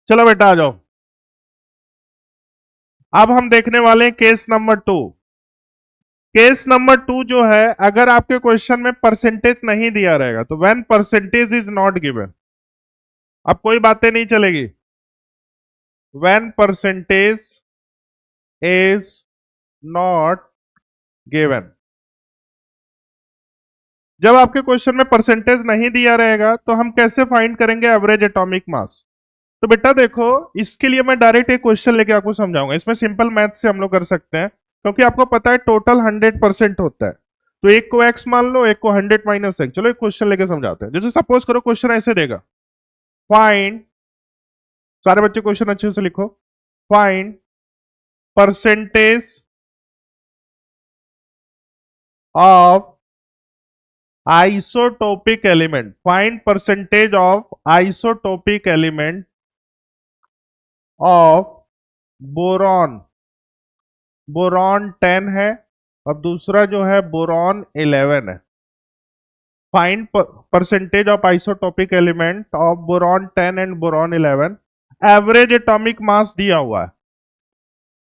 चलो बेटा आ जाओ। अब हम देखने वाले हैं केस नंबर 2। केस नंबर 2 जो है, अगर आपके क्वेश्चन में परसेंटेज नहीं दिया रहेगा तो when percentage is not given, अब कोई बातें नहीं चलेगी। When percentage is not given, जब आपके क्वेश्चन में परसेंटेज नहीं दिया रहेगा तो हम कैसे फाइंड करेंगे एवरेज एटॉमिक मास? तो बेटा देखो, इसके लिए मैं डायरेक्ट एक क्वेश्चन लेके आपको समझाऊंगा। इसमें सिंपल मैथ से हम लोग कर सकते हैं, क्योंकि आपको पता है टोटल 100% होता है। तो एक को x मान लो, एक को 100 - x। चलो एक क्वेश्चन लेके समझाते हैं। जैसे सपोज करो क्वेश्चन ऐसे देगा, फाइंड, सारे बच्चे क्वेश्चन अच्छे से लिखो, find percentage of isotopic element, find percentage of isotopic element of boron. Boron 10 है और दूसरा जो है बोरॉन 11 है। Find percentage of isotopic element of boron 10 and boron 11। Average atomic mass दिया हुआ है,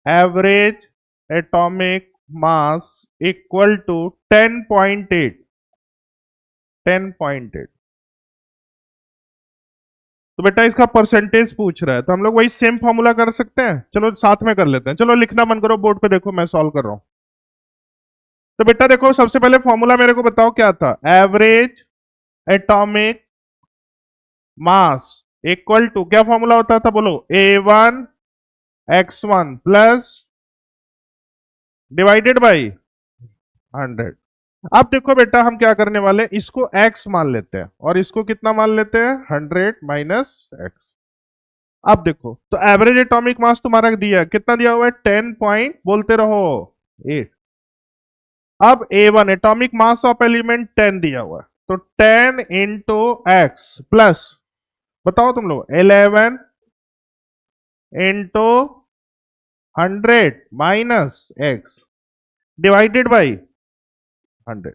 average atomic mass equal to 10.8। 10.8। तो बेटा इसका परसेंटेज पूछ रहा है, तो हम लोग वही सेम फॉर्मूला कर सकते हैं। चलो साथ में कर लेते हैं। चलो लिखना बंद करो, बोर्ड पे देखो, मैं सॉल्व कर रहा हूं। तो बेटा देखो, सबसे पहले फॉर्मूला मेरे को बताओ क्या था। Average atomic mass equal to, क्या फॉर्मूला होता था बोलो? A1 x1 plus divided by 100। अब देखो बेटा, हम क्या करने वाले, इसको x मान लेते हैं और इसको कितना मान लेते हैं? 100 माइनस एक्स। अब देखो, तो एवरेज एटॉमिक मास तुम्हारा दिया है, कितना दिया हुआ है? 10 पॉइंट, बोलते रहो, 8। अब A1 atomic mass of element 10 दिया हुआ है, तो 10 इंटू एक्स प्लस, बताओ तुम लोग, 11 into 100 minus x divided by 100।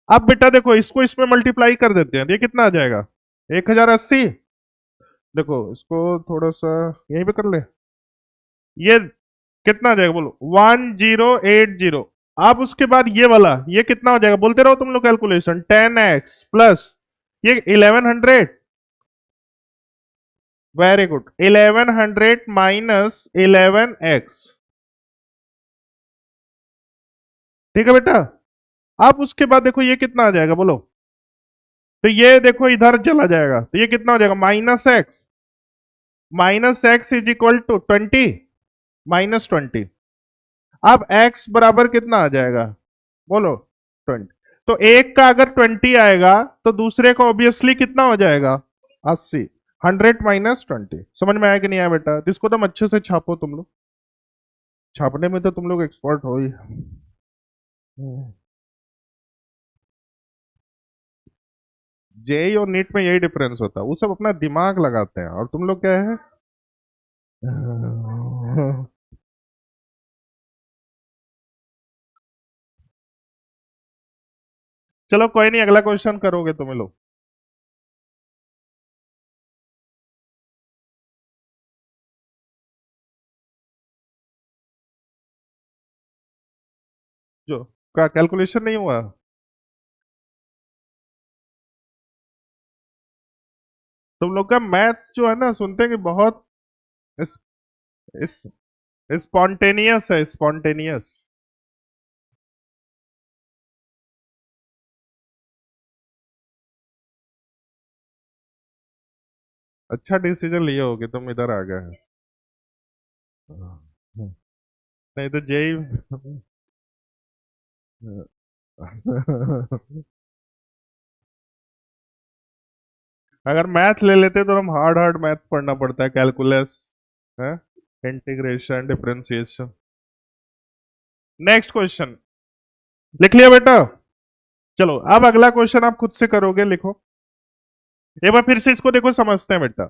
अब बेटा देखो, इसको इसमें मल्टीप्लाई कर देते हैं, ये कितना आ जाएगा? 1080। देखो इसको थोड़ा सा यहीं पे कर ले, ये कितना आ जाएगा बोलो? 1080। अब उसके बाद ये वाला, ये कितना हो जाएगा? बोलते रहो तुम लोग कैलकुलेशन। 10x प्लस ये 1100 वेरी गुड, 1100 माइनस 11x। ठीक है बेटा। अब उसके बाद देखो ये कितना आ जाएगा बोलो। तो ये देखो इधर चला जाएगा, तो ये कितना हो जाएगा, minus x. Minus x is equal to 20, -20। अब x बराबर कितना आ जाएगा बोलो, 20। तो एक का अगर 20 आएगा तो दूसरे का ऑब्वियसली कितना हो जाएगा, 80। 100 - 20। समझ में आया कि नहीं आया बेटा? तो इसको तुम अच्छे से छापो, तुम लोग छापने में तो तुम लोग एक्सपर्ट हो ही। जेई और नीट में यही डिफरेंस होता है, वो सब अपना दिमाग लगाते हैं और तुम लोग क्या है। चलो कोई नहीं, अगला क्वेश्चन करोगे तुम लोग। जो का कैलकुलेशन नहीं हुआ। तुम लोग का मैथ्स जो है ना, सुनते हैं कि बहुत इस, इस, स्पॉन्टेनियस है, स्पॉन्टेनियस। अच्छा डिसीजन लिए होगे तुम, इधर आ गए हैं। नहीं तो जेई। अगर मैथ ले लेते तो हम हार्ड हार्ड मैथ्स पढ़ना पड़ता है, कैलकुलस है, इंटीग्रेशन, डिफरेंशिएशन। नेक्स्ट क्वेश्चन लिख लिया बेटा? चलो अब अगला क्वेश्चन आप खुद से करोगे, लिखो। एक बार फिर से इसको देखो, समझते हैं बेटा।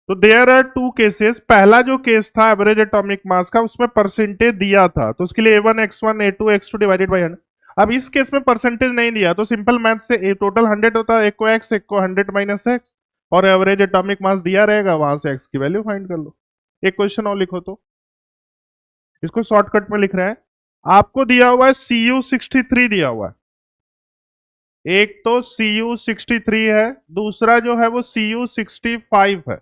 तो देयर आर टू केसेस। पहला जो केस था एवरेज एटॉमिक मास का, उसमें परसेंटेज दिया था, तो उसके लिए A1 X1 A2 X2 divided by 100। अब इस केस में परसेंटेज नहीं दिया, तो सिंपल मैथ से टोटल 100 होता है, एक को x, एक को 100 माइनस एक्स, और एवरेज एटॉमिक मास दिया रहेगा, वहां से x की वैल्यू फाइंड कर लो। एक क्वेश्चन और लिखो, तो इसको शॉर्टकट में लिख रहे हैं। आपको दिया हुआ है Cu63 दिया हुआ है। एक तो Cu63 है, दूसरा जो है वो Cu65 है।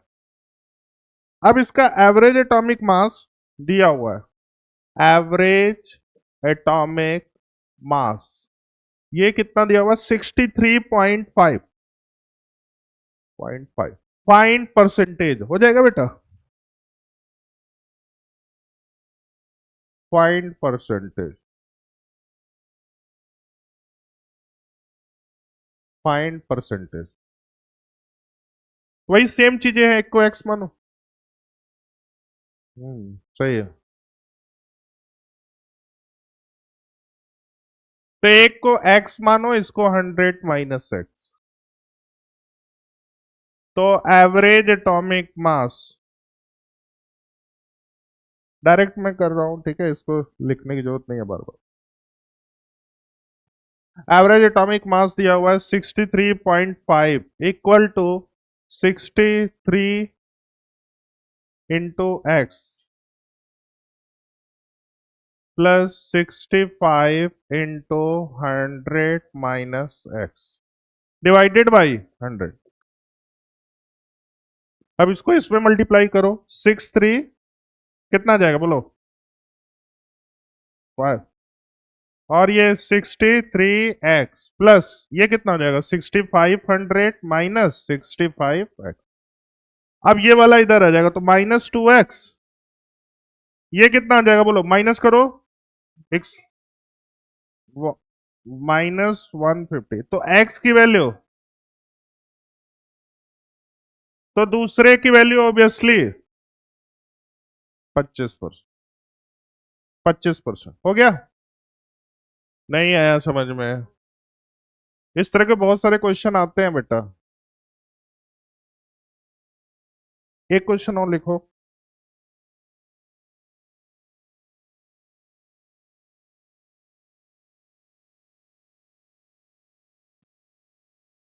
अब इसका एवरेज एटॉमिक मास दिया हुआ है, एवरेज एटॉमिक मास ये कितना दिया हुआ, 63.5। फाइंड परसेंटेज हो जाएगा बेटा, फाइंड परसेंटेज, फाइंड परसेंटेज। वही सेम चीजें हैं, एक को एक्स मानो। सही है। तो एक को एक्स मानो, इसको 100 माइनस एक्स। तो एवरेज एटॉमिक मास, डायरेक्ट मैं कर रहा हूं, ठीक है, इसको लिखने की जरूरत नहीं है बार बार। एवरेज एटॉमिक मास दिया हुआ है 63.5, equal to 63 into x plus 65 into 100 minus x divided by 100। अब इसको इसमें मल्टीप्लाई करो, 63 कितना आ जाएगा बोलो, 5, और ये 63x प्लस ये कितना हो जाएगा, 6500 माइनस 65x। अब ये वाला इधर आ जाएगा, तो -2x। ये कितना आ जाएगा बोलो, माइनस करो, x -150। तो x की वैल्यू, तो दूसरे की वैल्यू ऑब्वियसली 25%। 25% हो गया। नहीं आया समझ में? इस तरह के बहुत सारे क्वेश्चन आते हैं बेटा। एक क्वेश्चन और लिखो।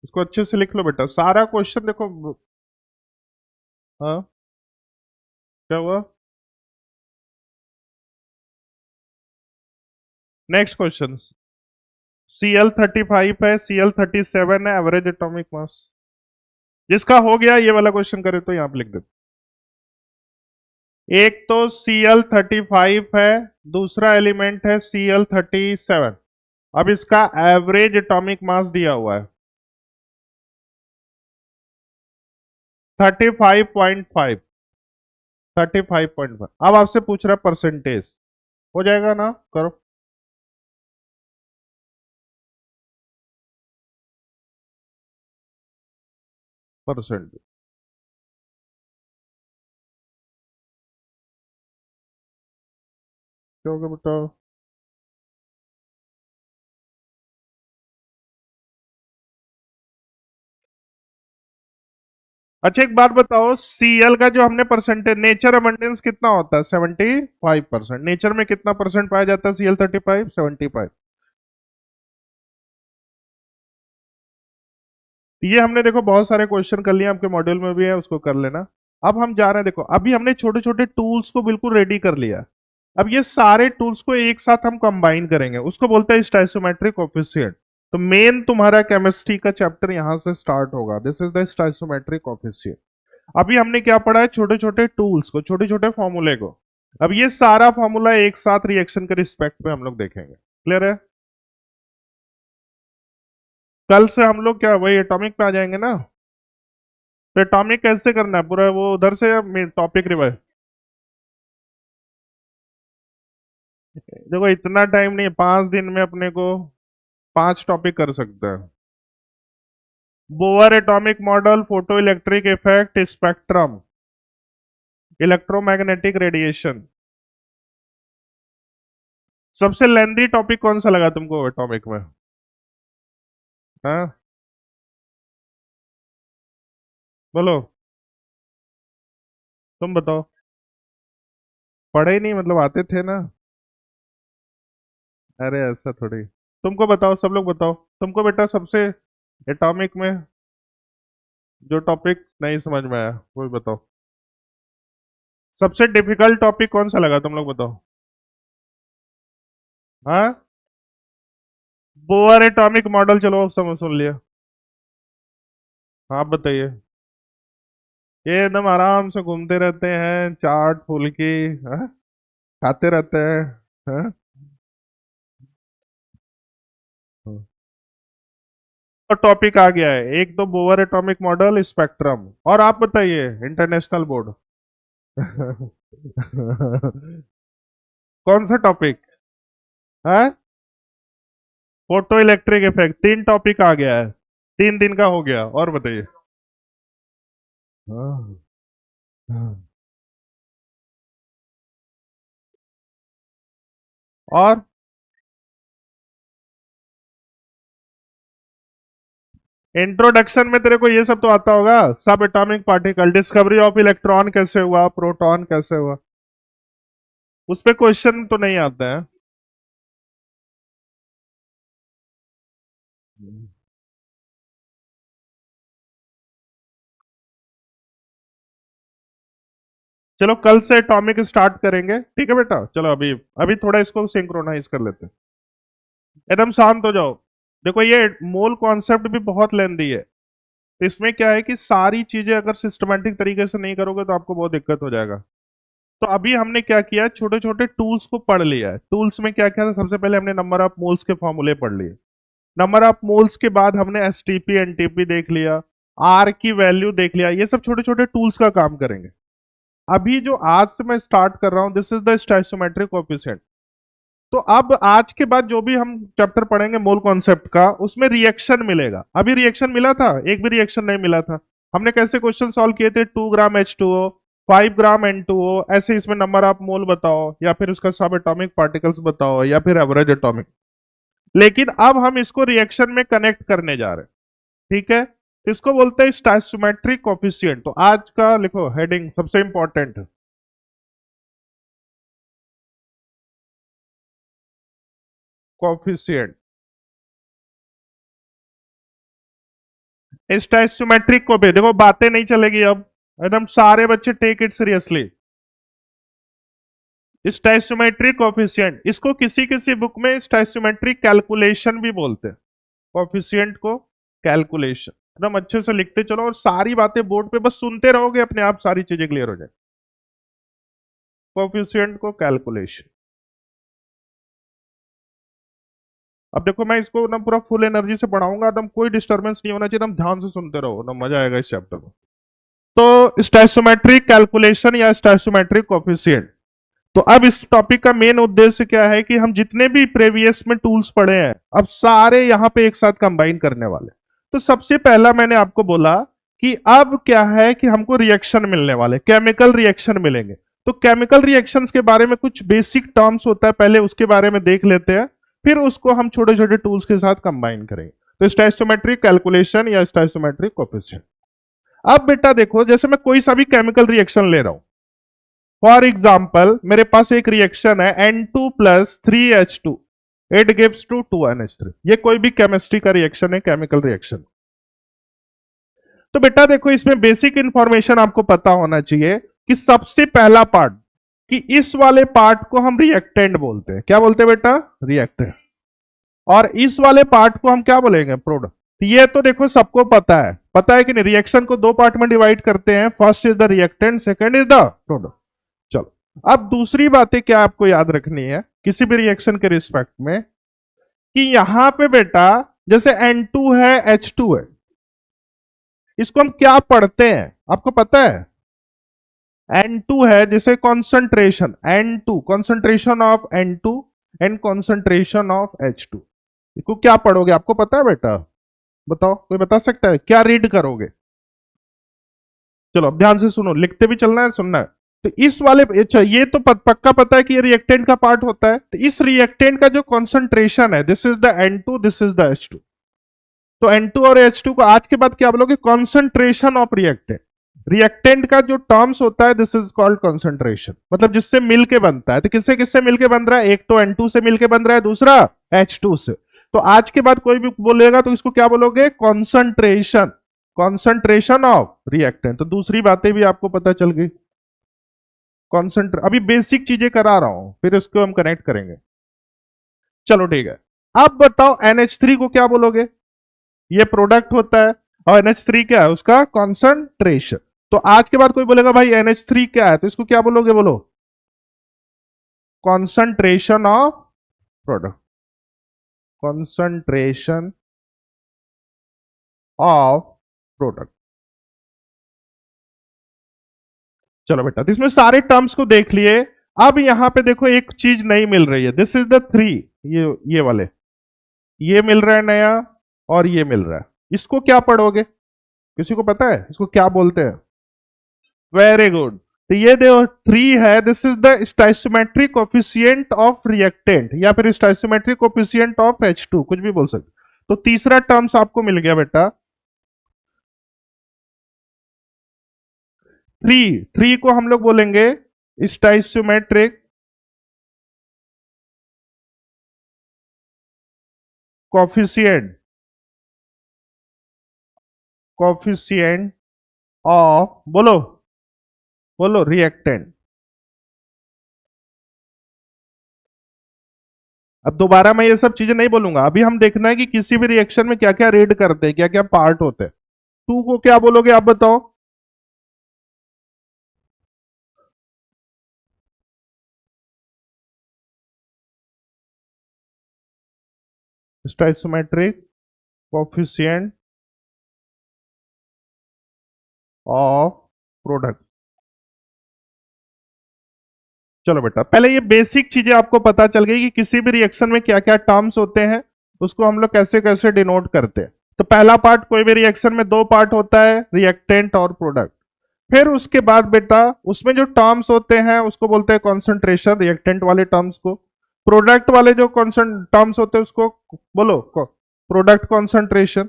इसको अच्छे से लिख लो बेटा, सारा क्वेश्चन देखो। हाँ, क्या हुआ? Next question. Cl35 है, Cl37 है, एवरेज एटॉमिक मास। जिसका हो गया ये वाला क्वेश्चन करे तो यहां पे लिख दे। एक तो Cl35 है, दूसरा एलिमेंट है Cl37। अब इसका एवरेज एटॉमिक मास दिया हुआ है 35.5। 35.5। अब आपसे पूछ रहा है परसेंटेज, हो जाएगा ना, करो। परसेंट क्योंकि बताओ। अच्छा एक बात बताओ, Cl का जो हमने परसेंटेज, नेचर अबंडेंस कितना होता है? 75%। नेचर में कितना परसेंट पाया जाता है Cl35? 75। ये हमने देखो बहुत सारे क्वेश्चन कर लिए, आपके मॉड्यूल में भी है, उसको कर लेना। अब हम जा रहे हैं, देखो अभी हमने छोटे छोटे टूल्स को बिल्कुल रेडी कर लिया। अब ये सारे टूल्स को एक साथ हम कंबाइन करेंगे, उसको बोलते हैं स्टाइसोमेट्रिक कोफिशिएंट। तो मेन तुम्हारा केमिस्ट्री का चैप्टर यहां से स्टार्ट होगा, दिस इज द स्टाइसोमेट्रिक कोफिशिएंट। अभी हमने क्या पढ़ा है? छोटे छोटे टूल्स को, छोटे छोटे फॉर्मूले को। अब ये सारा फॉर्मूला एक साथ रिएक्शन के रिस्पेक्ट में हम लोग देखेंगे, क्लियर है? कल से हम लोग क्या वही एटॉमिक पे आ जाएंगे ना? तो एटॉमिक कैसे करना है पूरा, वो उधर से या टॉपिक रिवाइज? देखो इतना टाइम नहीं है, 5 दिन में अपने को 5 टॉपिक कर सकते हैं। Bore atomic model, photo electric effect, spectrum, electromagnetic radiation. सबसे लेंदी टॉपिक कौन सा लगा तुमको एटॉमिक में? हाँ, बोलो, तुम बताओ। पढ़े ही नहीं मतलब, आते थे ना? अरे ऐसा थोड़ी। तुमको बताओ, सब लोग बताओ। तुमको बेटा सबसे एटॉमिक में जो टॉपिक नहीं समझ में आया वो बताओ। सबसे डिफिकल्ट टॉपिक कौन सा लगा, तुम लोग बताओ। हाँ, बोर एटॉमिक मॉडल, चलो अब समझ सुन लिया। हाँ, आप बताइए। ये एकदम आराम से घूमते रहते हैं, चाट फुल्की, हाँ? खाते रहते हैं, हाँ? तो टॉपिक आ गया है, एक तो बोर एटॉमिक मॉडल, स्पेक्ट्रम, और आप बताइए इंटरनेशनल बोर्ड। कौन सा टॉपिक है? Photo electric effect. 3 टॉपिक आ गया है, 3 दिन का हो गया, और बताइए। हाँ, हाँ। और इंट्रोडक्शन में तेरे को ये सब तो आता होगा, सब atomic particle, discovery of electron कैसे हुआ, प्रोटॉन कैसे हुआ, उस पे क्वेश्चन तो नहीं आते हैं। चलो कल से टॉपिक स्टार्ट करेंगे, ठीक है बेटा? चलो अभी अभी थोड़ा इसको सिंक्रोनाइज कर लेते हैं। एकदम शांत हो जाओ। देखो ये मोल कॉन्सेप्ट भी बहुत लेंदी है, तो इसमें क्या है कि सारी चीजें अगर सिस्टमेटिक तरीके से नहीं करोगे तो आपको बहुत दिक्कत हो जाएगा। तो अभी हमने क्या किया, छोटे छोटे टूल्स को पढ़ लिया है। टूल्स में क्या क्या था? सबसे पहले हमने नंबर ऑफ मोल्स के फॉर्मूले पढ़ लिए। नंबर ऑफ मोल्स के बाद हमने एसटीपी एनटीपी देख लिया, आर की वैल्यू देख लिया। ये सब छोटे छोटे टूल्स का काम करेंगे। अभी जो आज से मैं स्टार्ट कर रहा हूं, this is the stoichiometric coefficient. तो अब आज के बाद जो भी हम चैप्टर पढ़ेंगे मोल कॉन्सेप्ट का, उसमें रिएक्शन मिलेगा। अभी रिएक्शन मिला था? एक भी रिएक्शन नहीं मिला था। हमने कैसे क्वेश्चन सॉल्व किए थे? 2 ग्राम H2O, 5 ग्राम N2O, ऐसे इसमें नंबर ऑफ मोल बताओ, या फिर उसका सब एटॉमिक पार्टिकल्स बताओ, या फिर एवरेज एटॉमिक। लेकिन अब हम इसको रिएक्शन में कनेक्ट करने जा रहे हैं, ठीक है? तो इसको बोलते हैं स्टैचोमेट्रिक कोफिशिएंट। तो आज का लिखो हेडिंग, सबसे इंपॉर्टेंट, कोफिशिएंट। स्टैचोमेट्रिक को भी देखो, बातें नहीं चलेगी अब, एकदम सारे बच्चे take it seriously. Stoichiometric coefficient, इसको किसी किसी बुक में स्टैचोमेट्रिक कैलकुलेशन भी बोलते हैं। कोफिशिएंट को कैलकुलेशन, एकदम अच्छे से लिखते चलो, और सारी बातें बोर्ड पे बस सुनते रहोगे, अपने आप सारी चीजें क्लियर हो जाए। कोफिशिएंट को कैलकुलेशन। अब देखो मैं इसको ना पूरा फुल एनर्जी से पढ़ाऊंगा, एकदम कोई डिस्टरबेंस नहीं होना चाहिए, एकदम ध्यान से सुनते रहो ना, मजा आएगा इस चैप्टर में। तो स्टैचोमेट्रिक कैलकुलेशन या स्टैचोमेट्रिक कोफिशिएंट। तो अब इस टॉपिक का मेन उद्देश्य क्या है कि हम जितने भी प्रीवियस में टूल्स पढ़े हैं अब सारे यहां पे एक साथ कंबाइन करने वाले। तो सबसे पहला मैंने आपको बोला कि अब क्या है कि हमको रिएक्शन मिलने वाले, केमिकल रिएक्शन मिलेंगे। तो केमिकल रिएक्शंस के बारे में कुछ बेसिक टर्म्स होता है, पहले उसके बारे में देख लेते हैं, फिर उसको हम छोटे छोटे टूल्स के साथ कंबाइन करेंगे। तो स्टोइकोमेट्रिक कैलकुलेशन या स्टोइकोमेट्रिक कोएफिशिएंट। अब बेटा देखो, जैसे मैं कोई सा भी केमिकल रिएक्शन ले रहा हूं, फॉर एग्जाम्पल मेरे पास एक रिएक्शन है N2 plus 3H2, it gives to 2NH3। ये कोई भी केमिस्ट्री का रिएक्शन है, केमिकल रिएक्शन। तो बेटा देखो, इसमें बेसिक इंफॉर्मेशन आपको पता होना चाहिए कि सबसे पहला पार्ट, कि इस वाले पार्ट को हम रिएक्टेंट बोलते हैं। क्या बोलते हैं बेटा? रिएक्टेंट। और इस वाले पार्ट को हम क्या बोलेंगे? प्रोडक्ट। ये तो देखो सबको पता है कि नहीं? रिएक्शन को दो पार्ट में डिवाइड करते हैं, first is the reactant, second is the product. चलो, अब दूसरी बातें क्या आपको याद रखनी है किसी भी रिएक्शन के रिस्पेक्ट में, कि यहां पे बेटा जैसे N2 है, H2 है, इसको हम क्या पढ़ते हैं आपको पता है? N2 है जैसे concentration, N2 concentration of N2 and concentration of H2, इसको क्या पढ़ोगे आपको पता है बेटा? बताओ, कोई बता सकता है? क्या रीड करोगे? चलो अब ध्यान से सुनो, लिखते भी चलना है, सुनना है। तो इस वाले, अच्छा ये तो पक्का पता है कि ये रिएक्टेंट का पार्ट होता है। तो इस रिएक्टेंट का जो कॉन्सेंट्रेशन है, this is the N2, this is the H2। तो N2 और H2 को आज के बाद क्या बोलोगे? Concentration of reactant. रिएक्टेंट का जो टर्म्स होता है, दिस इज कॉल्ड कॉन्सेंट्रेशन, मतलब जिससे मिलके बनता है। तो किससे किससे मिलके बन रहा है? एक तो N2 से मिलके बन रहा है, दूसरा H2 से। तो आज के बाद कोई भी बोलेगा तो इसको क्या बोलोगे? Concentration, concentration of reactant. तो दूसरी बातें भी आपको पता चल गई। कॉन्सेंट्रेट, अभी बेसिक चीजें करा रहा हूं, फिर इसको हम कनेक्ट करेंगे। चलो ठीक है। अब बताओ NH3 को क्या बोलोगे? ये प्रोडक्ट होता है, और NH3 क्या है? उसका कॉन्सेंट्रेशन। तो आज के बाद कोई बोलेगा भाई NH3 क्या है, तो इसको क्या बोलोगे? बोलो, concentration of product, concentration of product. चलो बेटा, तो इसमें सारे टर्म्स को देख लिए। अब यहां पे देखो एक चीज नई मिल रही है, दिस इज द 3, ये वाले, ये मिल रहा है नया, और ये मिल रहा है। इसको क्या पढ़ोगे? किसी को पता है इसको क्या बोलते हैं? Very good. तो ये देखो 3 है, this is the stoichiometric coefficient of reactant, या फिर स्टोइकोमेट्रिक कोएफिशिएंट ऑफ H2, कुछ भी बोल सकते। तो तीसरा टर्म्स आपको मिल गया बेटा 3। 3 को हम लोग बोलेंगे स्टोइकोमेट्रिक कोएफिशिएंट, कोएफिशिएंट ऑफ, बोलो बोलो, रिएक्टेंट। अब दोबारा मैं ये सब चीजें नहीं बोलूंगा, अभी हम देखना है कि किसी भी रिएक्शन में क्या क्या रेड करते हैं, क्या क्या पार्ट होते हैं। 2 को क्या बोलोगे आप बताओ? Stoichiometric coefficient of product. चलो बेटा, पहले ये बेसिक चीजें आपको पता चल गई कि किसी भी रिएक्शन में क्या क्या टर्म्स होते हैं, उसको हम लोग कैसे कैसे डिनोट करते हैं। तो पहला पार्ट, कोई भी रिएक्शन में दो पार्ट होता है, रिएक्टेंट और प्रोडक्ट। फिर उसके बाद बेटा उसमें जो टर्म्स होते हैं उसको बोलते हैं कॉन्सेंट्रेशन, रिएक्टेंट वाले टर्म्स को। प्रोडक्ट वाले जो टर्म्स होते हैं उसको बोलो प्रोडक्ट कॉन्सेंट्रेशन।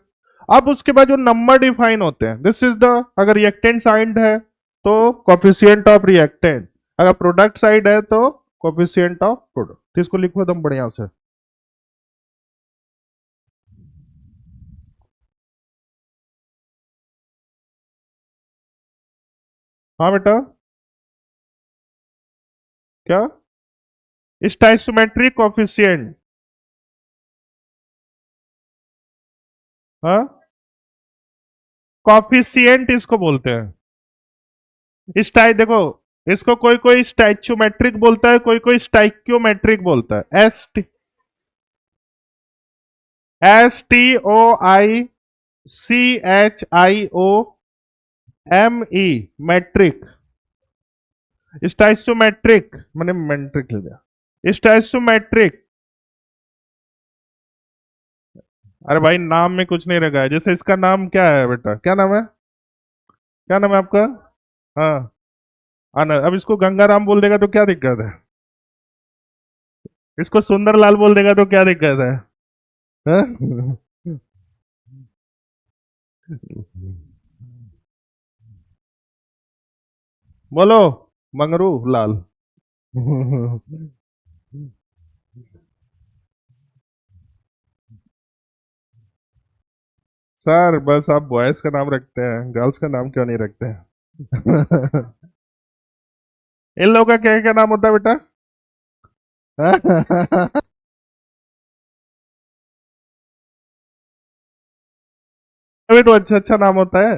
अब उसके बाद जो नंबर डिफाइन होते हैं, दिस इज द, अगर रिएक्टेंट साइड है तो कोफिशिएंट ऑफ रिएक्टेंट, अगर प्रोडक्ट साइड है तो कोफिशिएंट ऑफ प्रोडक्ट। तो इसको लिखो एकदम बढ़िया से। हाँ बेटा, क्या? स्टोइकोमेट्रिक कोफिशिएंट, हाँ, कॉफिशिएंट इसको बोलते हैं। स्टाइ देखो, इसको कोई कोई स्टैच्यूमेट्रिक बोलता है, कोई कोई स्टाइक्योमेट्रिक बोलता है। STOICHIOME, matric. स्टाइसोमेट्रिक मैंने मेट्रिक लिख दिया, स्टाइसोमेट्रिक। अरे भाई नाम में कुछ नहीं रखा है, जैसे इसका नाम क्या है बेटा, क्या नाम है, क्या नाम है आपका? हाँ, आनंद। अब इसको गंगाराम बोल देगा तो क्या दिक्कत है? इसको सुंदरलाल बोल देगा तो क्या दिक्कत है? हाँ? बोलो, मंगरू लाल। सर बस आप बॉयज का नाम रखते हैं, गर्ल्स का नाम क्यों नहीं रखते हैं? इन लोगों का क्या क्या नाम होता है बेटा? अभी तो अच्छा अच्छा नाम होता है।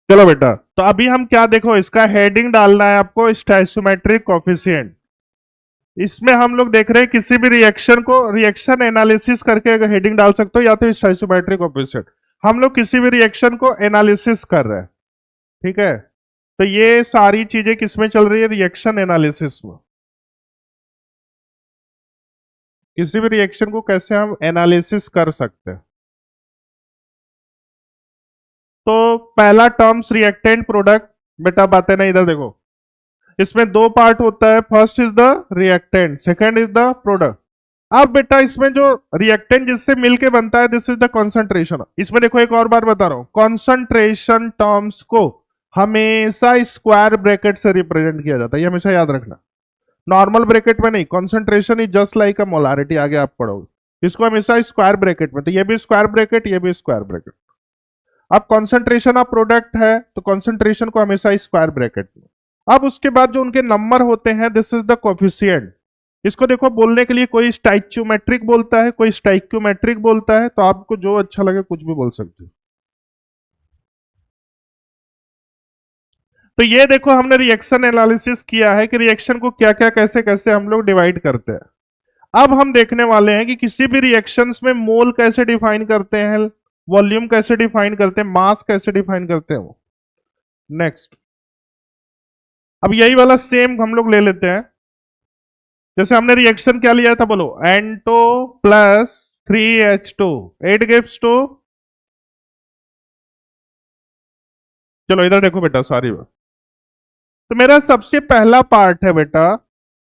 चलो बेटा, तो अभी हम क्या, देखो इसका हेडिंग डालना है आपको, स्टैचोमेट्रिक कोफिशिएंट। इसमें हम लोग देख रहे हैं किसी भी रिएक्शन को रिएक्शन एनालिसिस करके हेडिंग डाल सकते हो, या तो स्टैचोमेट्रिक कोफिशिएंट। हम लोग किसी भी रिएक्शन को एनालिसिस कर रहे हैं, ठीक है? तो ये सारी चीजें किसमें चल रही है? रिएक्शन एनालिसिस में। किसी भी रिएक्शन को कैसे हम एनालिसिस कर सकते हैं? तो पहला टर्म्स रिएक्टेंट प्रोडक्ट। बेटा बातें ना इधर देखो, इसमें दो पार्ट होता है, first is the reactant, second is the product. अब बेटा इसमें जो रिएक्टेंट जिससे मिलके बनता है, दिस इज द कॉन्सेंट्रेशन। इसमें देखो एक और बार बता रहा हूं, कॉन्सेंट्रेशन टर्म्स को हमेशा स्क्वायर ब्रैकेट से रिप्रेजेंट किया जाता है, ये हमेशा याद रखना। नॉर्मल ब्रैकेट में नहीं, concentration is just like a molarity, आगे आप पढ़ोगे इसको हमेशा स्क्वायर ब्रैकेट में, तो ये भी स्क्वायर ब्रैकेट, ये भी स्क्वायर ब्रैकेट। अब कॉन्सेंट्रेशन ऑफ प्रोडक्ट है तो कॉन्सेंट्रेशन को हमेशा स्क्वायर ब्रैकेट में। अब उसके बाद जो उनके नंबर होते हैं, दिस इज द कोफिशिएंट। इसको देखो बोलने के लिए कोई स्टाइक्योमेट्रिक बोलता है, कोई स्टाइक्योमेट्रिक बोलता है, तो आपको जो अच्छा लगे कुछ भी बोल सकते हो। तो ये देखो हमने रिएक्शन एनालिसिस किया है कि रिएक्शन को क्या क्या कैसे कैसे हम लोग डिवाइड करते हैं। अब हम देखने वाले हैं कि किसी भी रिएक्शंस में मोल कैसे डिफाइन करते हैं, वॉल्यूम कैसे डिफाइन करते हैं, मास कैसे डिफाइन करते हैं वो। नेक्स्ट, अब यही वाला सेम हम लोग ले लेते हैं। जैसे हमने रिएक्शन क्या लिया था, बोलो, N2 plus 3H2, 8 gives to. चलो इधर देखो बेटा, सारी बात। तो मेरा सबसे पहला पार्ट है बेटा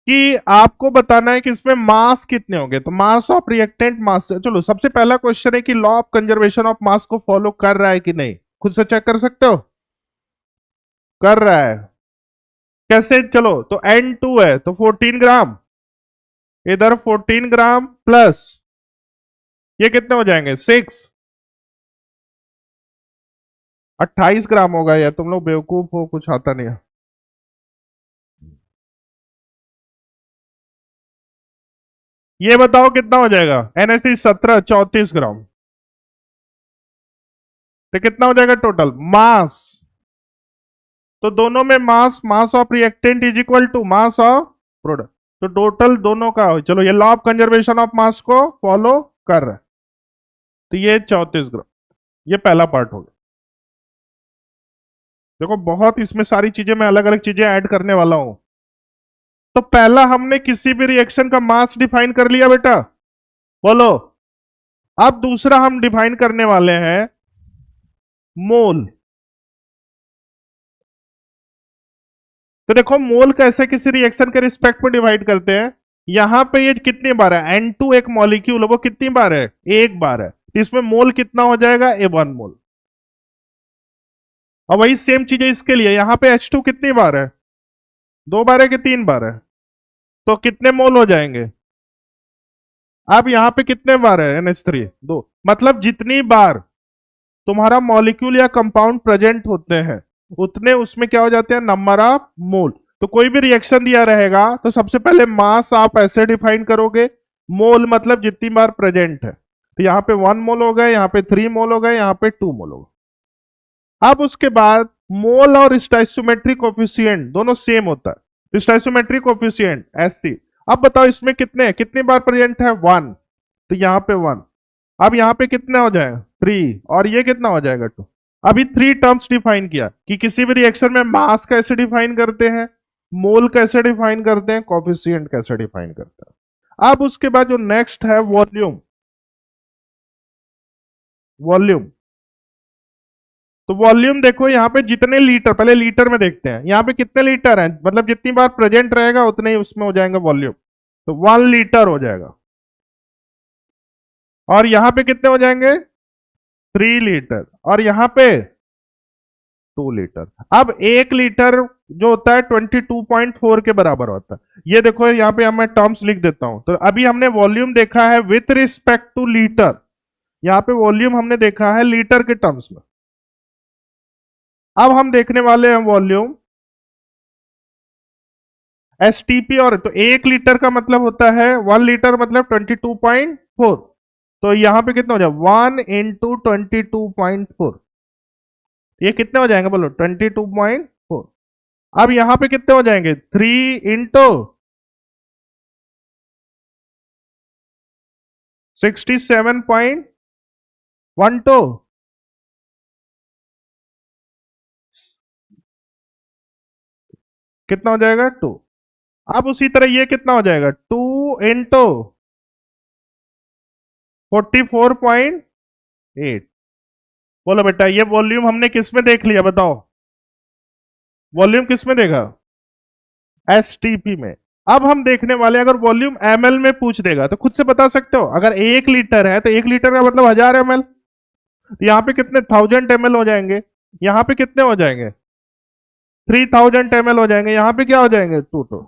कि आपको बताना है कि इसमें मास कितने होंगे, तो मास ऑफ रिएक्टेंट मास। चलो सबसे पहला क्वेश्चन है कि law of conservation of mass को फॉलो कर रहा है कि नहीं, खुद से चेक कर सकते हो। कर रहा है। कैसे? चलो तो N2 है तो 14 ग्राम, इधर 14 ग्राम प्लस ये कितने हो जाएंगे, 6, 28 ग्राम होगा। या तुम लोग बेवकूफ हो, कुछ आता नहीं है। ये बताओ कितना हो जाएगा, NH3 17, 34 ग्राम। तो कितना हो जाएगा टोटल मास? तो दोनों में mass, mass of reactant is equal to mass of product. तो टोटल दोनों का चलो ये law of conservation of mass को फॉलो कर रहा है। तो ये 34 ग्राम, ये पहला पार्ट हो गया। देखो बहुत इसमें सारी चीजें मैं अलग अलग चीजें ऐड करने वाला हूं। तो पहला हमने किसी भी रिएक्शन का मास डिफाइन कर लिया बेटा, बोलो। अब दूसरा हम डिफाइन करने वाले हैं मोल। तो देखो मोल कैसे किसी रिएक्शन के रिस्पेक्ट में डिवाइड करते हैं। यहां पे ये कितनी बार है, N2 एक मॉलिक्यूल है, वो कितनी बार है, एक बार है। तो इसमें मोल कितना हो जाएगा, A1 मोल। और वही सेम चीज है इसके लिए, यहां पे H2 कितनी बार है, दो बार है कि तीन बार है, तो कितने मोल हो जाएंगे। अब यहां पे कितने बार है NH3, दो। मतलब जितनी बार तुम्हारा मॉलिक्यूल या कंपाउंड प्रेजेंट होते हैं उतने उसमें क्या हो जाते हैं, नंबर ऑफ मोल। तो कोई भी रिएक्शन दिया रहेगा तो सबसे पहले मास आप ऐसे डिफाइन करोगे, मोल मतलब जितनी बार प्रेजेंट है। तो यहाँ पे 1 मोल हो गए, यहाँ पे 3 मोल हो गए, यहाँ पे 2 मोल हो गए। अब उसके बाद मोल और स्टाइसोमेट्रिक कोफिशिएंट दोनों सेम होता है, स्टाइसोमेट्रिक कोफिशिएंट SC। अब बताओ इसमें कितनी बार प्रेजेंट है, 1। तो यहाँ पे 1। अब यहाँ पे कितना हो जाएगा, 3, और ये कितना हो जाएगा, 2। अभी 3 टर्म्स डिफाइन किया कि किसी भी रिएक्शन में मास कैसे डिफाइन करते हैं, मोल कैसे डिफाइन करते हैं, कोफिशिएंट कैसे डिफाइन करते हैं। अब उसके बाद जो नेक्स्ट है वॉल्यूम। वॉल्यूम, तो वॉल्यूम देखो यहाँ पे जितने लीटर, पहले लीटर में देखते हैं, यहाँ पे कितने लीटर हैं, मतलब जितनी बार प्रेजेंट रहेगा उतने ही उसमें हो जाएगा वॉल्यूम। तो 1 लीटर हो जाएगा। और यहां पे कितने हो जाएंगे, 3 लीटर। और यहां पे 2 लीटर। अब 1 लीटर जो होता है 22.4 के बराबर होता है। ये देखो यहाँ पे मैं टर्म्स लिख देता हूं। तो अभी हमने वॉल्यूम देखा है विथ रिस्पेक्ट टू लीटर, यहाँ पे वॉल्यूम हमने देखा है लीटर के टर्म्स में। अब हम देखने वाले हैं वॉल्यूम STP। और तो 1 लीटर का मतलब होता है 1 लीटर मतलब 22.4। तो यहां पे कितना हो जाए, 1 × 22.4। ये कितने हो जाएंगे बोलो, 22.4। अब यहां पे कितने हो जाएंगे, 3 × 67.12। कितना हो जाएगा, 2। अब उसी तरह ये कितना हो जाएगा, 2 × 44.8। बोलो बेटा ये वॉल्यूम हमने किस में देख लिया, बताओ वॉल्यूम किस में देखा, STP में। अब हम देखने वाले, अगर वॉल्यूम ml में पूछ देगा तो खुद से बता सकते हो। अगर 1 लीटर है तो 1 लीटर का मतलब 1000 ml। तो यहाँ पे कितने 1000 ml हो जाएंगे, यहाँ पे कितने हो जाएंगे, 3000 ml हो जाएंगे, यहाँ पे क्या हो जाएंगे, 2।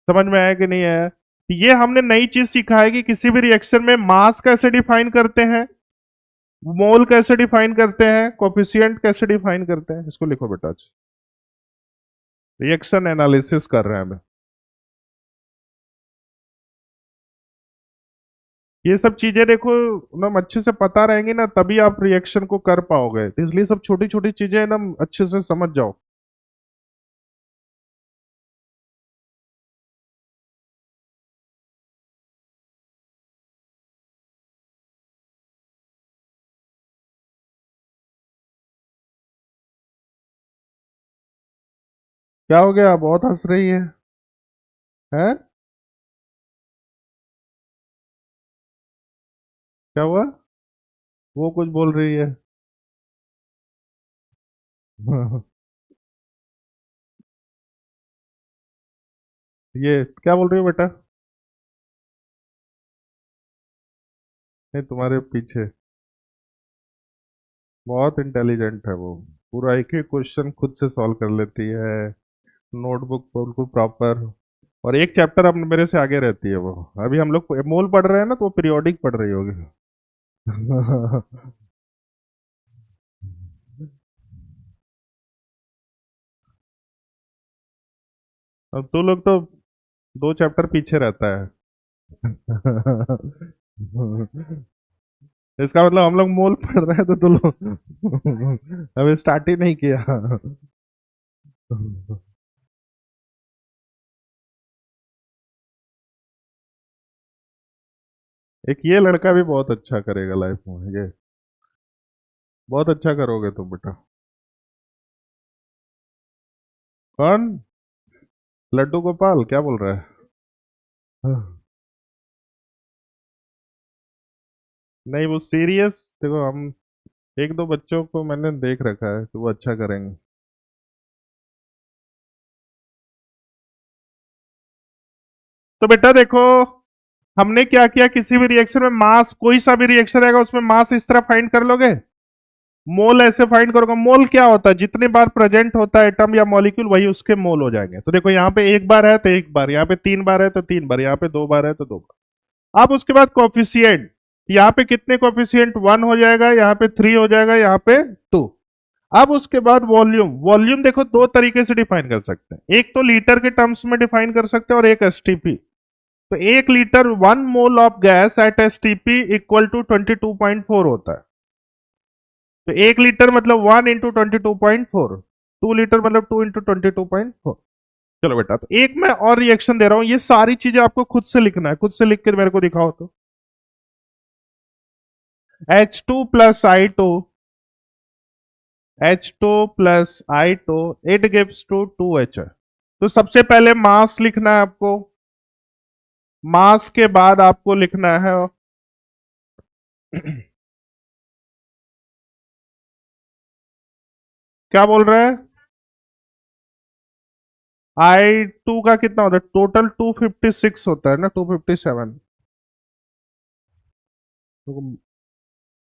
समझ में आया कि नहीं आया। तो ये हमने नई चीज सीखा है कि किसी भी रिएक्शन में मास कैसे डिफाइन करते हैं, मोल कैसे डिफाइन करते हैं, कोफिशिएंट कैसे डिफाइन करते हैं। इसको लिखो बेटा, रिएक्शन एनालिसिस कर रहे हैं हमें। ये सब चीजें देखो एकदम अच्छे से पता रहेंगी ना, तभी आप रिएक्शन को कर पाओगे। तो इसलिए सब छोटी छोटी चीजें एकदम अच्छे से समझ जाओ। क्या हो गया, बहुत हंस रही है, हैं? क्या हुआ, वो कुछ बोल रही है। ये क्या बोल रही हो बेटा, नहीं तुम्हारे पीछे। बहुत इंटेलिजेंट है वो, पूरा एक ही क्वेश्चन खुद से सॉल्व कर लेती है, नोटबुक बिल्कुल प्रॉपर। और एक चैप्टर अब मेरे से आगे रहती है वो। अभी हम लोग मोल पढ़ रहे हैं ना, तो वो पीरियोडिक पढ़ रही होगी। अब तू लोग तो 2 चैप्टर पीछे रहता है। इसका मतलब हम लोग मोल पढ़ रहे हैं तो तू लोग अभी स्टार्ट ही नहीं किया। एक ये लड़का भी बहुत अच्छा करेगा लाइफ में, ये बहुत अच्छा करोगे तुम बेटा। कौन? लड्डू गोपाल क्या बोल रहा है? हाँ। नहीं वो सीरियस, देखो हम एक दो बच्चों को मैंने देख रखा है कि वो अच्छा करेंगे। तो बेटा देखो, हमने क्या किया, किसी भी रिएक्शन में मास, कोई सा भी रिएक्शन रहेगा उसमें मास इस तरह फाइंड कर लोगे। मोल ऐसे फाइंड करोगे। मोल क्या होता है, जितनी बार प्रेजेंट होता है एटम या मॉलिक्यूल वही उसके मोल हो जाएंगे। तो देखो यहाँ पे एक बार है तो एक बार, यहाँ पे तीन बार है तो तीन बार, यहाँ पे दो बार है तो दो बार। अब उसके बाद कोफिशिएंट, यहाँ पे कितने कोफिशिएंट, वन हो जाएगा, यहाँ पे थ्री हो जाएगा, यहाँ पे टू। अब उसके बाद वॉल्यूम, वॉल्यूम देखो दो तरीके से डिफाइन कर सकते हैं, एक तो लीटर के टर्म्स में डिफाइन कर सकते हैं और एक एसटीपी। तो एक litre, one mole of gas at STP equal to 22.4 होता है। तो एक लीटर मतलब वन इंटू 22.4, 2 लीटर मतलब 2 इंटू 22.4। चलो बेटा, तो एक मैं और रिएक्शन दे रहा हूं, ये सारी चीजें आपको खुद से लिखना है, खुद से लिख के मेरे को दिखाओ तो। H2 प्लस I2, H2 प्लस I2, it gives two 2H। तो सबसे पहले मास लिखना है आपको, मास के बाद आपको लिखना है क्या बोल रहा है, I2 का कितना होता है टोटल, 256 होता है ना, 257। तो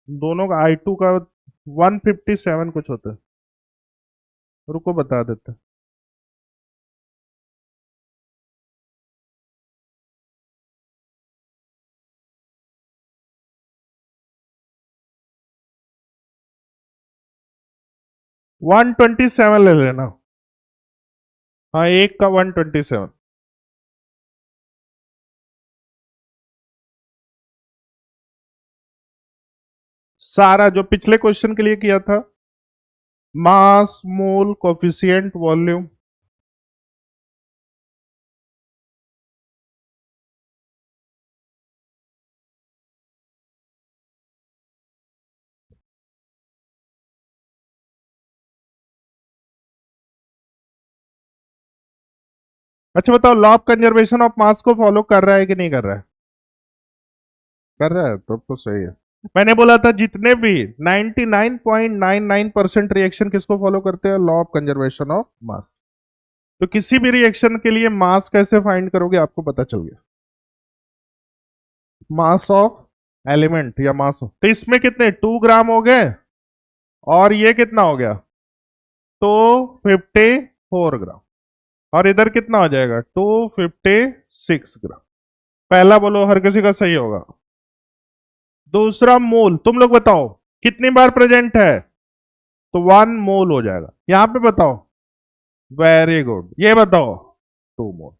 दोनों का I2 का 157 कुछ होता है। रुको बता देते हैं। 127 ले लेना। हाँ एक का 127। सारा जो पिछले क्वेश्चन के लिए किया था, मास, मोल, कोफिशिएंट, वॉल्यूम। अच्छा बताओ, law of conservation of mass को फॉलो कर रहा है कि नहीं कर रहा है? कर रहा है, तो सही है। मैंने बोला था जितने भी 99.99% रिएक्शन किसको फॉलो करते हैं, लॉ ऑफ कंजर्वेशन ऑफ मास। तो किसी भी रिएक्शन के लिए मास कैसे फाइंड करोगे आपको पता चल गया, मास ऑफ एलिमेंट या मास ऑफ। तो इसमें कितने 2 ग्राम हो गए, और ये कितना हो गया, तो 54 ग्राम। और इधर कितना हो जाएगा, 256 ग्राम। पहला बोलो हर किसी का सही होगा। दूसरा मोल, तुम लोग बताओ कितनी बार प्रेजेंट है, तो 1 मोल हो जाएगा। यहां पे बताओ, वेरी गुड, ये बताओ 2 मोल।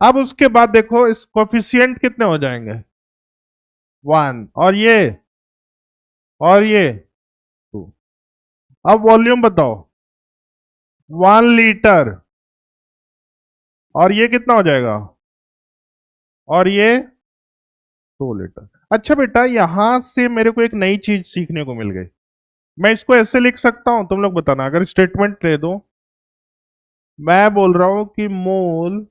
अब उसके बाद देखो इस कोफिशिएंट कितने हो जाएंगे, 1, और ये 2। अब वॉल्यूम बताओ, 1 लीटर, और ये कितना हो जाएगा, और ये 2 लीटर। अच्छा बेटा, यहां से मेरे को एक नई चीज सीखने को मिल गई। मैं इसको ऐसे लिख सकता हूं, तुम लोग बताना, अगर स्टेटमेंट दे दो। मैं बोल रहा हूं कि मोल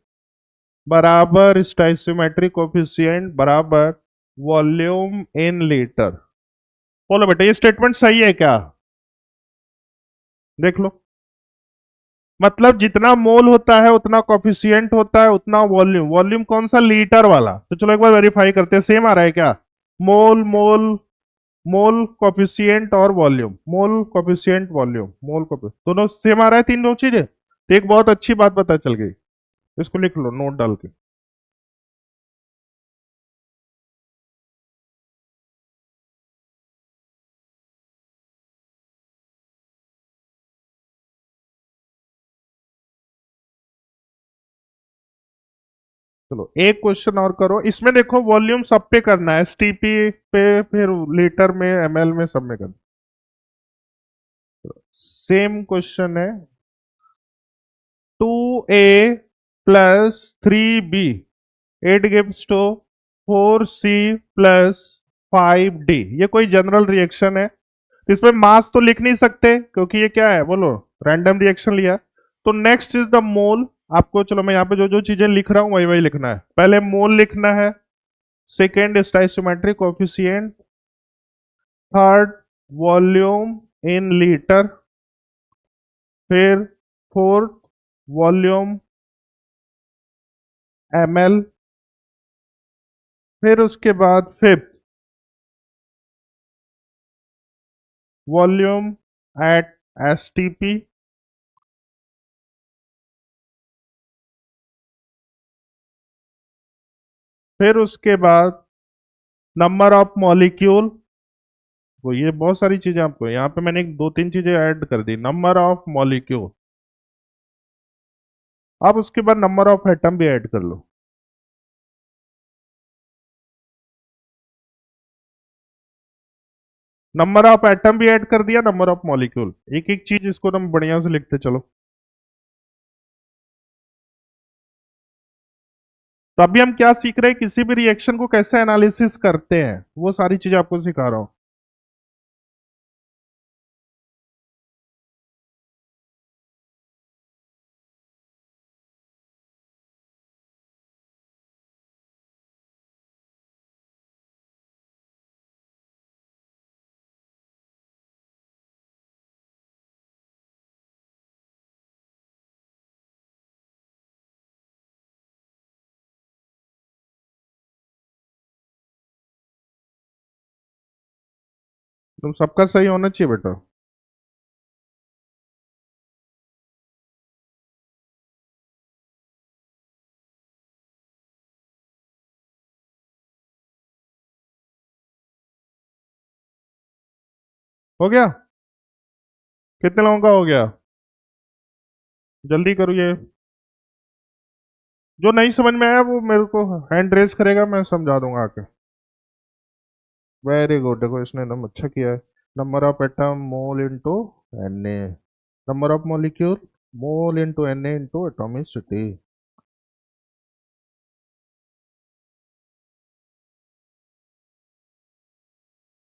बराबर स्टोइचियोमेट्रिक कोफिशिएंट बराबर वॉल्यूम इन लीटर। बोलो बेटा ये स्टेटमेंट सही है क्या? देख लो, मतलब जितना मोल होता है उतना कोफिशिएंट होता है उतना वॉल्यूम। वॉल्यूम कौन सा, लीटर वाला। तो चलो एक बार वेरीफाई करते हैं, सेम आ रहा है क्या? मोल मोल, मोल कोफिशिएंट और वॉल्यूम, मोल कोफिशिएंट वॉल्यूम, मोल कोफिशिएंट दोनों सेम आ रहा है, तीन दो चीजें। तो एक बहुत अच्छी बात पता चल गई, इसको लिख लो नोट डाल के। चलो एक क्वेश्चन और करो, इसमें देखो वॉल्यूम सब पे करना है, एसटीपी पे, फिर लीटर में, एमएल में, सब में करना। सेम क्वेश्चन है, 2A plus 3B, it gives to 4C+5D, ये कोई जनरल रिएक्शन है। इसमें मास तो लिख नहीं सकते क्योंकि ये क्या है, बोलो, रैंडम रिएक्शन लिया। तो नेक्स्ट इज द मोल। आपको, चलो मैं यहाँ पे जो जो चीजें लिख रहा हूँ वही वही लिखना है। पहले मोल लिखना है, second stoichiometric coefficient, third volume in litre, फिर फोर्थ वॉल्यूम ml, फिर उसके बाद फिफ्थ वॉल्यूम एट STP, फिर उसके बाद नंबर ऑफ मॉलिक्यूल। वो ये बहुत सारी चीजें आपको यहाँ पे मैंने एक दो तीन चीजें ऐड कर दी, नंबर ऑफ मॉलिक्यूल। अब उसके बाद नंबर ऑफ एटम भी ऐड कर लो। नंबर ऑफ एटम भी ऐड कर दिया, नंबर ऑफ मॉलिक्यूल। एक एक चीज इसको हम बढ़िया से लिखते चलो। तो अभी हम क्या सीख रहे हैं, किसी भी रिएक्शन को कैसे एनालिसिस करते हैं, वो सारी चीजें आपको सिखा रहा हूं। तुम सबका सही होना चाहिए बेटा। हो गया? कितने लोगों का हो गया? जल्दी करो ये। जो नहीं समझ में आया वो मेरे को हैंड रेस करेगा, मैं समझा दूंगा आके। वेरी गुड, देखो इसने एकदम अच्छा किया है। Number of atom mole into Na, number of molecule mole into Na into atomicity.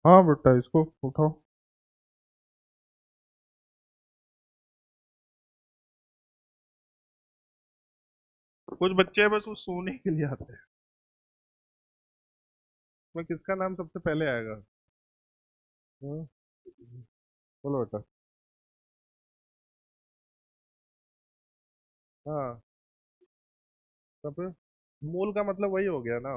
हाँ बेटा, इसको उठाओ। कुछ बच्चे बस वो सोने के लिए आते हैं। मैं किसका नाम सबसे पहले आएगा? हाँ, बोलो बेटा। हाँ, तब मोल का मतलब वही हो गया ना।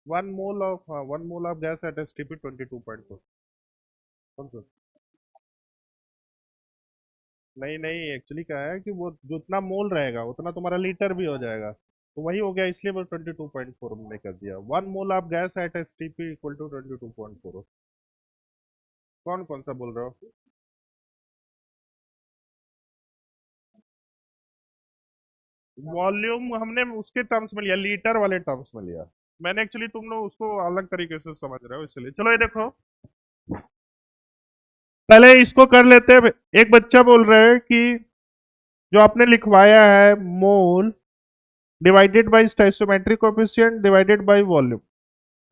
1 मोल ऑफ, हाँ, 1 mole of gas at STP 22.4। नहीं नहीं, एक्चुअली क्या है कि वो जितना मोल रहेगा उतना तुम्हारा लीटर भी हो जाएगा, तो वही हो गया, इसलिए वो 22.4 हमने कर दिया। 1 mole of gas at STP equal to 22.4। कौन कौन सा बोल रहे हो? वॉल्यूम हमने उसके टर्म्स में लिया, लीटर वाले टर्म्स में लिया। मैंने एक्चुअली, तुम लोग उसको अलग तरीके से समझ रहे हो इसलिए। चलो ये देखो, पहले इसको कर लेते हैं। एक बच्चा बोल रहा है कि जो आपने लिखवाया है, mole divided by stoichiometric coefficient divided by volume.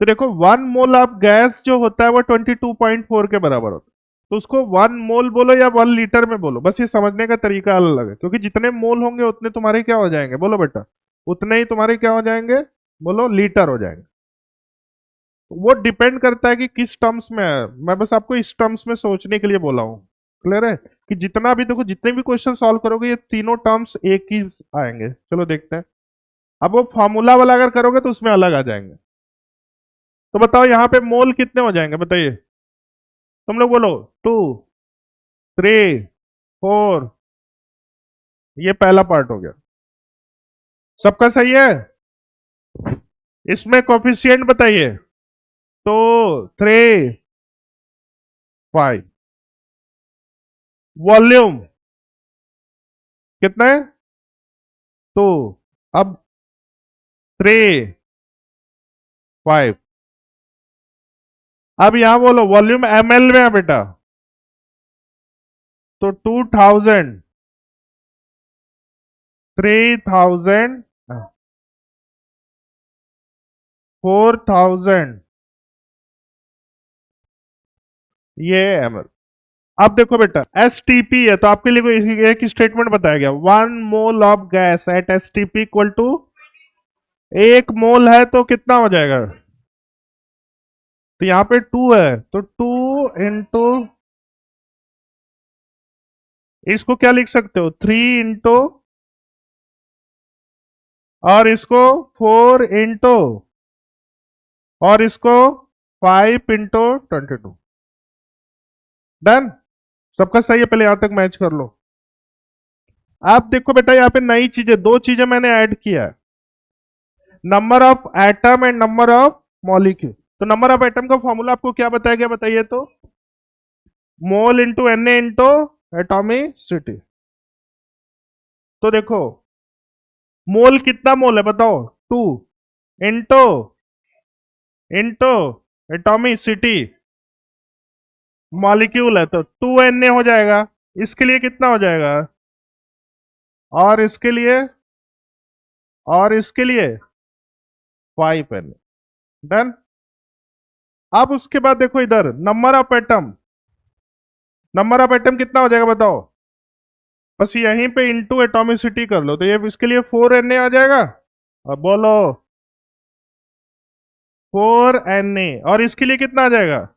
तो देखो, 1 मोल ऑफ गैस जो होता है वो 22.4 के बराबर होता है। तो उसको 1 मोल बोलो या 1 लीटर में बोलो, बस ये समझने का तरीका अलग है, क्योंकि जितने मोल होंगे उतने तुम्हारे क्या हो जाएंगे, बोलो बेटा, उतने ही तुम्हारे क्या हो जाएंगे, बोलो, लीटर हो जाएंगे। तो वो डिपेंड करता है कि किस टर्म्स में है। मैं बस आपको इस टर्म्स में सोचने के लिए बोला हूँ। क्लियर है कि जितना भी देखो, जितने भी क्वेश्चन सॉल्व करोगे ये तीनों टर्म्स एक ही आएंगे। चलो देखते हैं। अब वो फॉर्मूला वाला अगर करोगे तो उसमें अलग आ जाएंगे। तो बताओ यहाँ पे मोल कितने हो जाएंगे, बताइए। तुम लोग बोलो। 2, 3, 4। ये पहला पार्ट हो गया। सबका सही है? इसमें कोफिशिएंट बताइए। तो 3, 5। वॉल्यूम कितना है? 2। अब 3, 5। अब यहां बोलो वॉल्यूम ml में है बेटा। तो 2000, 3000, 4000 ये ml। अब देखो बेटा एसटीपी है तो आपके लिए कोई एक स्टेटमेंट बताया गया, 1 mole of gas at STP equal to, 1 mole है तो कितना हो जाएगा, तो यहाँ पे 2 है तो 2 इंटू, इसको क्या लिख सकते हो 3 इंटू, और इसको 4 इंटू, और इसको 5 इंटू 22। डन, सबका सही है, पहले यहां तक मैच कर लो। आप देखो बेटा यहाँ पे नई चीजें, दो चीजें मैंने ऐड किया है, number of atom and number of molecule. तो नंबर ऑफ एटम का फॉर्मूला आपको क्या बताया गया बताइए तो, mole into N A into atomicity. तो देखो मोल कितना मोल है बताओ, 2 इंटू इंटू एटॉमिसिटी, मॉलिक्यूल है तो 2 Na हो जाएगा, इसके लिए कितना हो जाएगा, और इसके लिए, और इसके लिए 5 Na। डन। अब उसके बाद देखो इधर number of atom, number of atom कितना हो जाएगा बताओ, बस यहीं पे इंटू एटॉमिसिटी कर लो तो ये इसके लिए 4 Na आ जाएगा। अब बोलो 4 Na, और इसके लिए कितना आ जाएगा,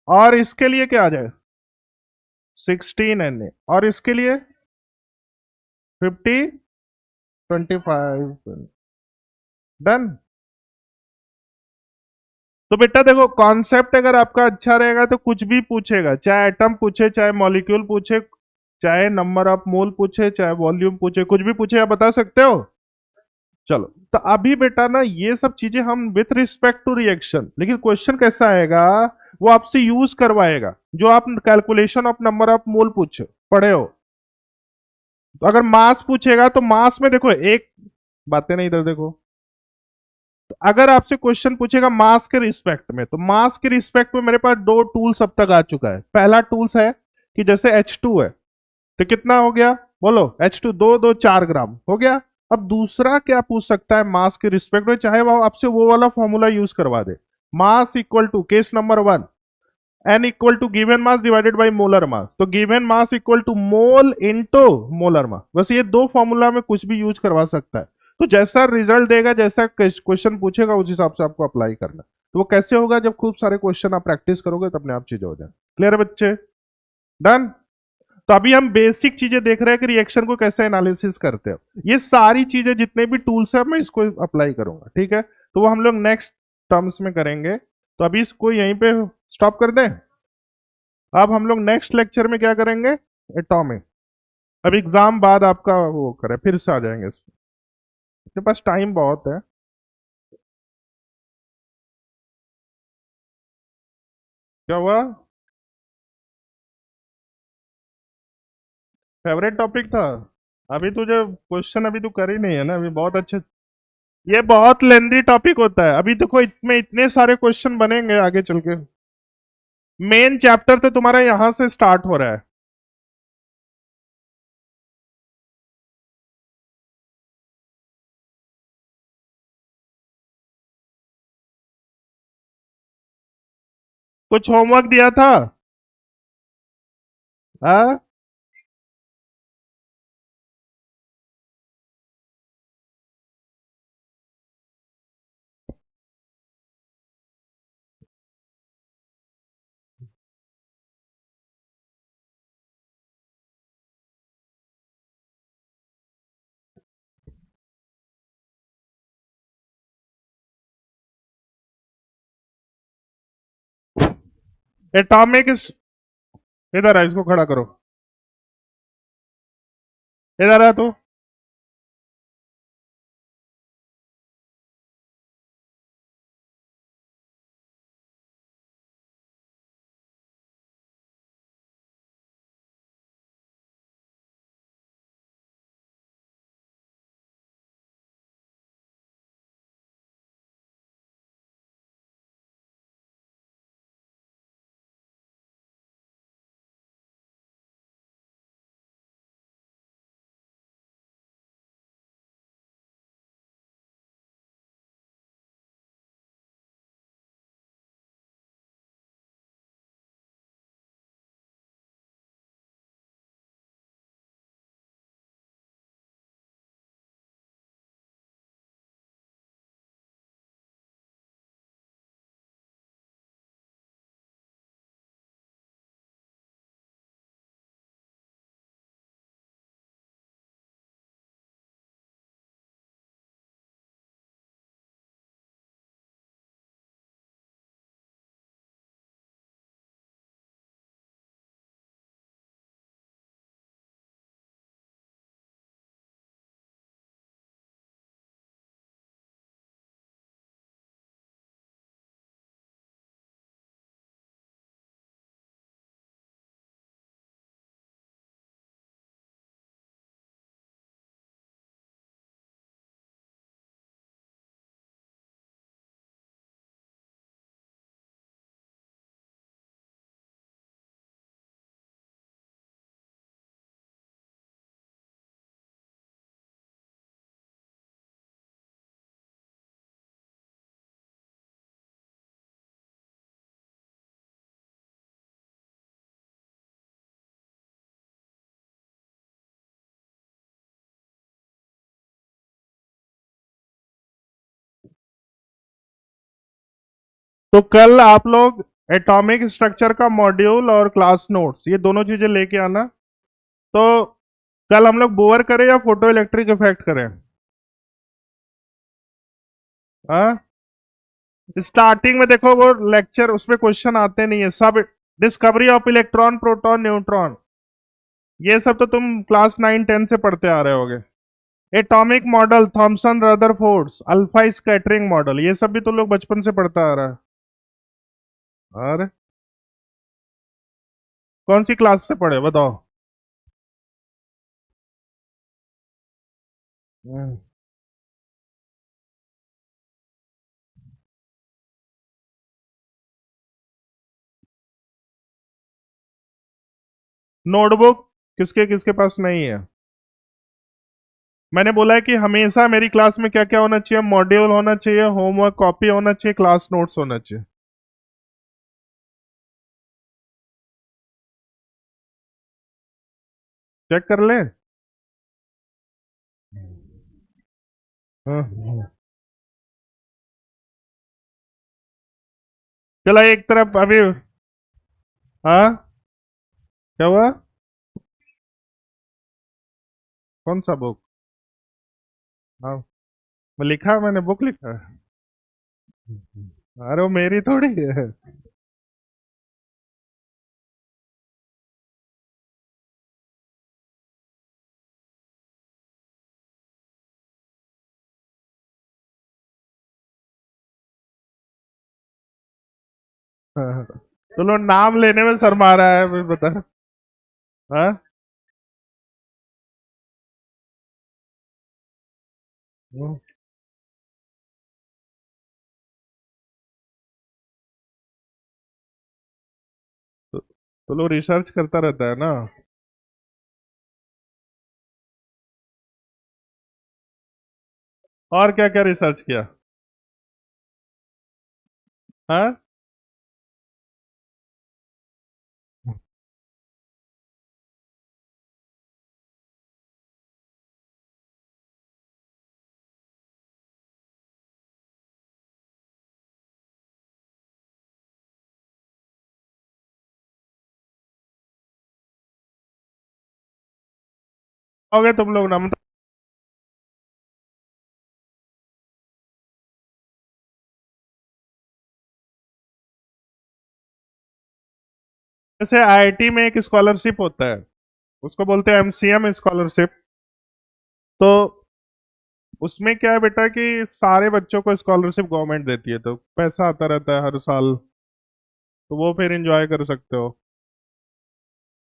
और इसके लिए क्या आ जाएगा 16 Na, और इसके लिए 50 25। डन। तो बेटा देखो कॉन्सेप्ट अगर आपका अच्छा रहेगा तो कुछ भी पूछेगा, चाहे एटम पूछे, चाहे मॉलिक्यूल पूछे, चाहे नंबर ऑफ मोल पूछे, चाहे वॉल्यूम पूछे, कुछ भी पूछे आप बता सकते हो। चलो तो अभी बेटा ना ये सब चीजें हम विथ रिस्पेक्ट टू रिएक्शन, लेकिन क्वेश्चन कैसा आएगा, वो आपसे यूज करवाएगा जो आप calculation of number of mole पूछे पढ़े हो। तो अगर मास पूछेगा तो मास में देखो एक, बातें नहीं इधर देखो, तो अगर आपसे क्वेश्चन पूछेगा मास के रिस्पेक्ट में, तो मास के रिस्पेक्ट में मेरे पास दो टूल्स अब तक आ चुका है। पहला टूल्स है कि जैसे H2 है तो कितना हो गया, बोलो H2 2 2 4 ग्राम हो गया। अब दूसरा क्या पूछ सकता है मास के रिस्पेक्ट में, चाहे वो आपसे वो वाला फॉर्मूला यूज करवा दे, mass equal to case number 1 N equal to given mass divided by molar mass, तो given mass equal to mole into molar mass, बस ये दो फॉर्मूला में कुछ भी यूज करवा सकता है। तो जैसा रिजल्ट देगा, जैसा क्वेश्चन पूछेगा उस हिसाब से आपको अप्लाई करना। तो वो कैसे होगा, जब खूब सारे क्वेश्चन आप प्रैक्टिस करोगे तो अपने आप चीजें हो जाए। क्लियर है बच्चे। डन। तो अभी हम बेसिक चीजें देख रहे हैं कि रिएक्शन को कैसे एनालिसिस करते हो, ये सारी चीजें जितने भी टूल्स है मैं इसको अप्लाई करूंगा, ठीक है। तो वो हम लोग नेक्स्ट टर्म्स में करेंगे। तो अभी इसको यहीं पे स्टॉप कर दें। अब हम लोग नेक्स्ट लेक्चर में क्या करेंगे, एटॉमिक। अब एग्जाम बाद आपका वो करे, फिर से आ जाएंगे इसमें, अपने पास टाइम बहुत है। क्या हुआ, फेवरेट टॉपिक था, अभी तुझे क्वेश्चन अभी तू कर ही नहीं है ना, अभी बहुत अच्छे, ये बहुत लेंदी टॉपिक होता है। अभी देखो इसमें इतने सारे क्वेश्चन बनेंगे आगे चल के, मेन चैप्टर तो तुम्हारा यहां से स्टार्ट हो रहा है। कुछ होमवर्क दिया था, हाँ। एटॉमिक, इधर है, इसको खड़ा करो, इधर है तू। तो कल आप लोग एटॉमिक स्ट्रक्चर का मॉड्यूल और क्लास नोट्स ये दोनों चीजें लेके आना। तो कल हम लोग बोर करें या फोटो इलेक्ट्रिक इफेक्ट करें? हाँ, स्टार्टिंग में देखो वो लेक्चर उसमें क्वेश्चन आते नहीं है सब। Discovery of electron proton neutron ये सब तो तुम क्लास 9 10 से पढ़ते आ रहे होगे। Atomic model, Thomson Rutherford's, alpha scattering model, ये सब भी तो लोग बचपन से पढ़ता आ रहा है। और कौन सी क्लास से पढ़े बताओ? नोटबुक किसके किसके पास नहीं है? मैंने बोला है कि हमेशा मेरी क्लास में क्या क्या होना चाहिए, मॉड्यूल होना चाहिए, होमवर्क कॉपी होना चाहिए, क्लास नोट्स होना चाहिए। चेक कर ले। हाँ। चला एक तरफ अभी। हाँ, क्या हुआ? कौन सा बुक? हाँ, मैं लिखा, मैंने बुक लिखा है। अरे वो मेरी थोड़ी है। हाँ, चलो नाम लेने में शर्मा रहा है, मैं बता। हाँ। तो लोग रिसर्च करता रहता है ना। और क्या क्या रिसर्च किया? हाँ। हो गए तुम लोग ना मतलब। जैसे आईआईटी में एक स्कॉलरशिप होता है, उसको बोलते हैं एमसीएम स्कॉलरशिप। तो उसमें क्या है बेटा कि सारे बच्चों को स्कॉलरशिप गवर्नमेंट देती है, तो पैसा आता रहता है हर साल। तो वो फिर एंजॉय कर सकते हो।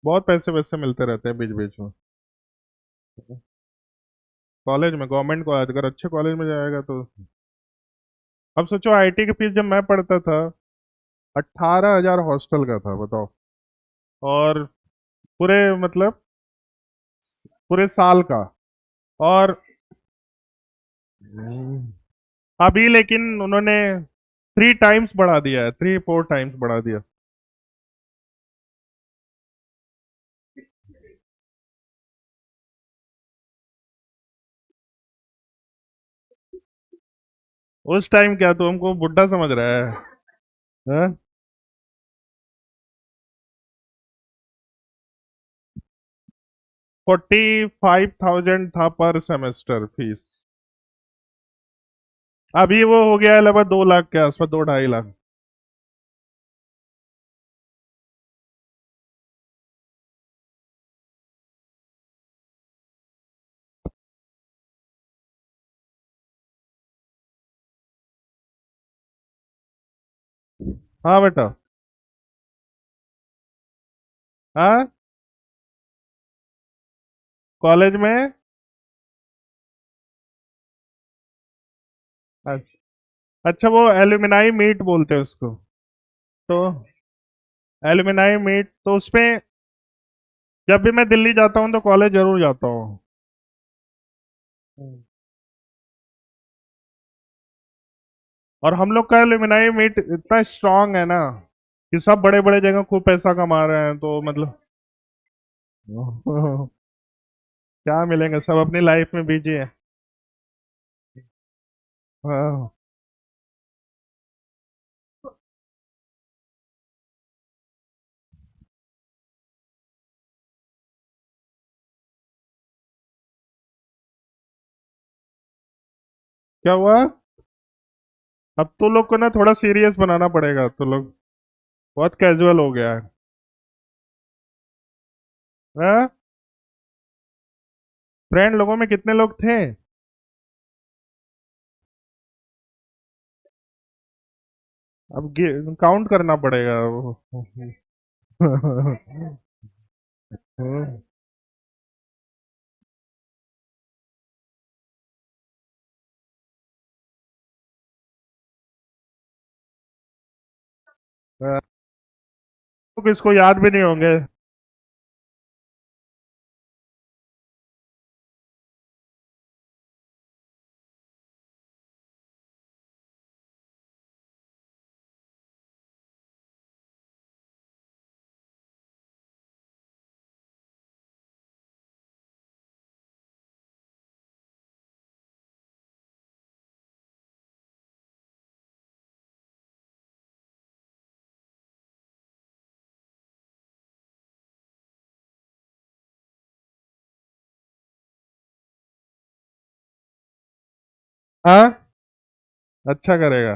बहुत पैसे वैसे मिलते रहते हैं बीच बीच में। कॉलेज में गवर्नमेंट को अगर अच्छे कॉलेज में जाएगा तो। अब सोचो आईआईटी की फीस जब मैं पढ़ता था 18,000 हॉस्टल का था, बताओ। और पूरे मतलब पूरे साल का। और अभी लेकिन उन्होंने 3 टाइम्स बढ़ा दिया है, 3 4 टाइम्स बढ़ा दिया। उस टाइम क्या तू हमको बुढ़ा समझ रहा है? हाँ? 45,000 था पर सेमेस्टर फीस। अभी वो हो गया है लगभग 2 लाख के आसपास, 2 2.5 लाख। हाँ बेटा। हाँ, कॉलेज में। अच्छा। अच्छा, वो एलुमनाई मीट बोलते हैं उसको। तो एलुमनाई मीट तो उसमें जब भी मैं दिल्ली जाता हूँ तो कॉलेज जरूर जाता हूँ। और हम लोग का एलुमनाई मीट इतना स्ट्रांग है ना कि सब बड़े बड़े जगह खूब पैसा कमा रहे हैं, तो मतलब क्या मिलेंगे, सब अपनी लाइफ में बिजी है। हाँ। क्या हुआ? अब तो लोग को ना थोड़ा सीरियस बनाना पड़ेगा, तो लोग बहुत कैजुअल हो गया है। हाँ? फ्रेंड लोगों में कितने लोग थे? अब काउंट करना पड़ेगा वो। तो किसको याद भी नहीं होंगे। हाँ, अच्छा करेगा।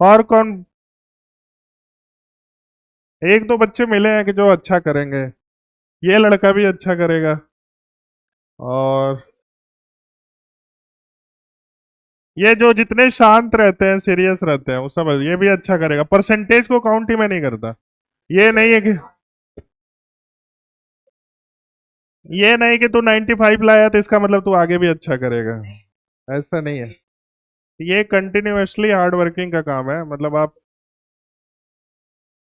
और कौन? एक दो बच्चे मिले हैं कि जो अच्छा करेंगे। ये लड़का भी अच्छा करेगा। और ये जो जितने शांत रहते हैं, सीरियस रहते हैं, वो सब ये भी अच्छा करेगा। परसेंटेज को काउंट ही मैं नहीं करता। ये नहीं है कि ये नहीं कि तू 95 लाया तो इसका मतलब तू आगे भी अच्छा करेगा। ऐसा नहीं है। ये कंटिन्यूअसली हार्ड वर्किंग का काम है। मतलब आप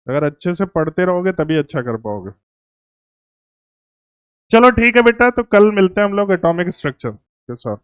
अगर अच्छे से पढ़ते रहोगे तभी अच्छा कर पाओगे। चलो ठीक है बेटा, तो कल मिलते हैं हम लोग एटॉमिक स्ट्रक्चर के साथ।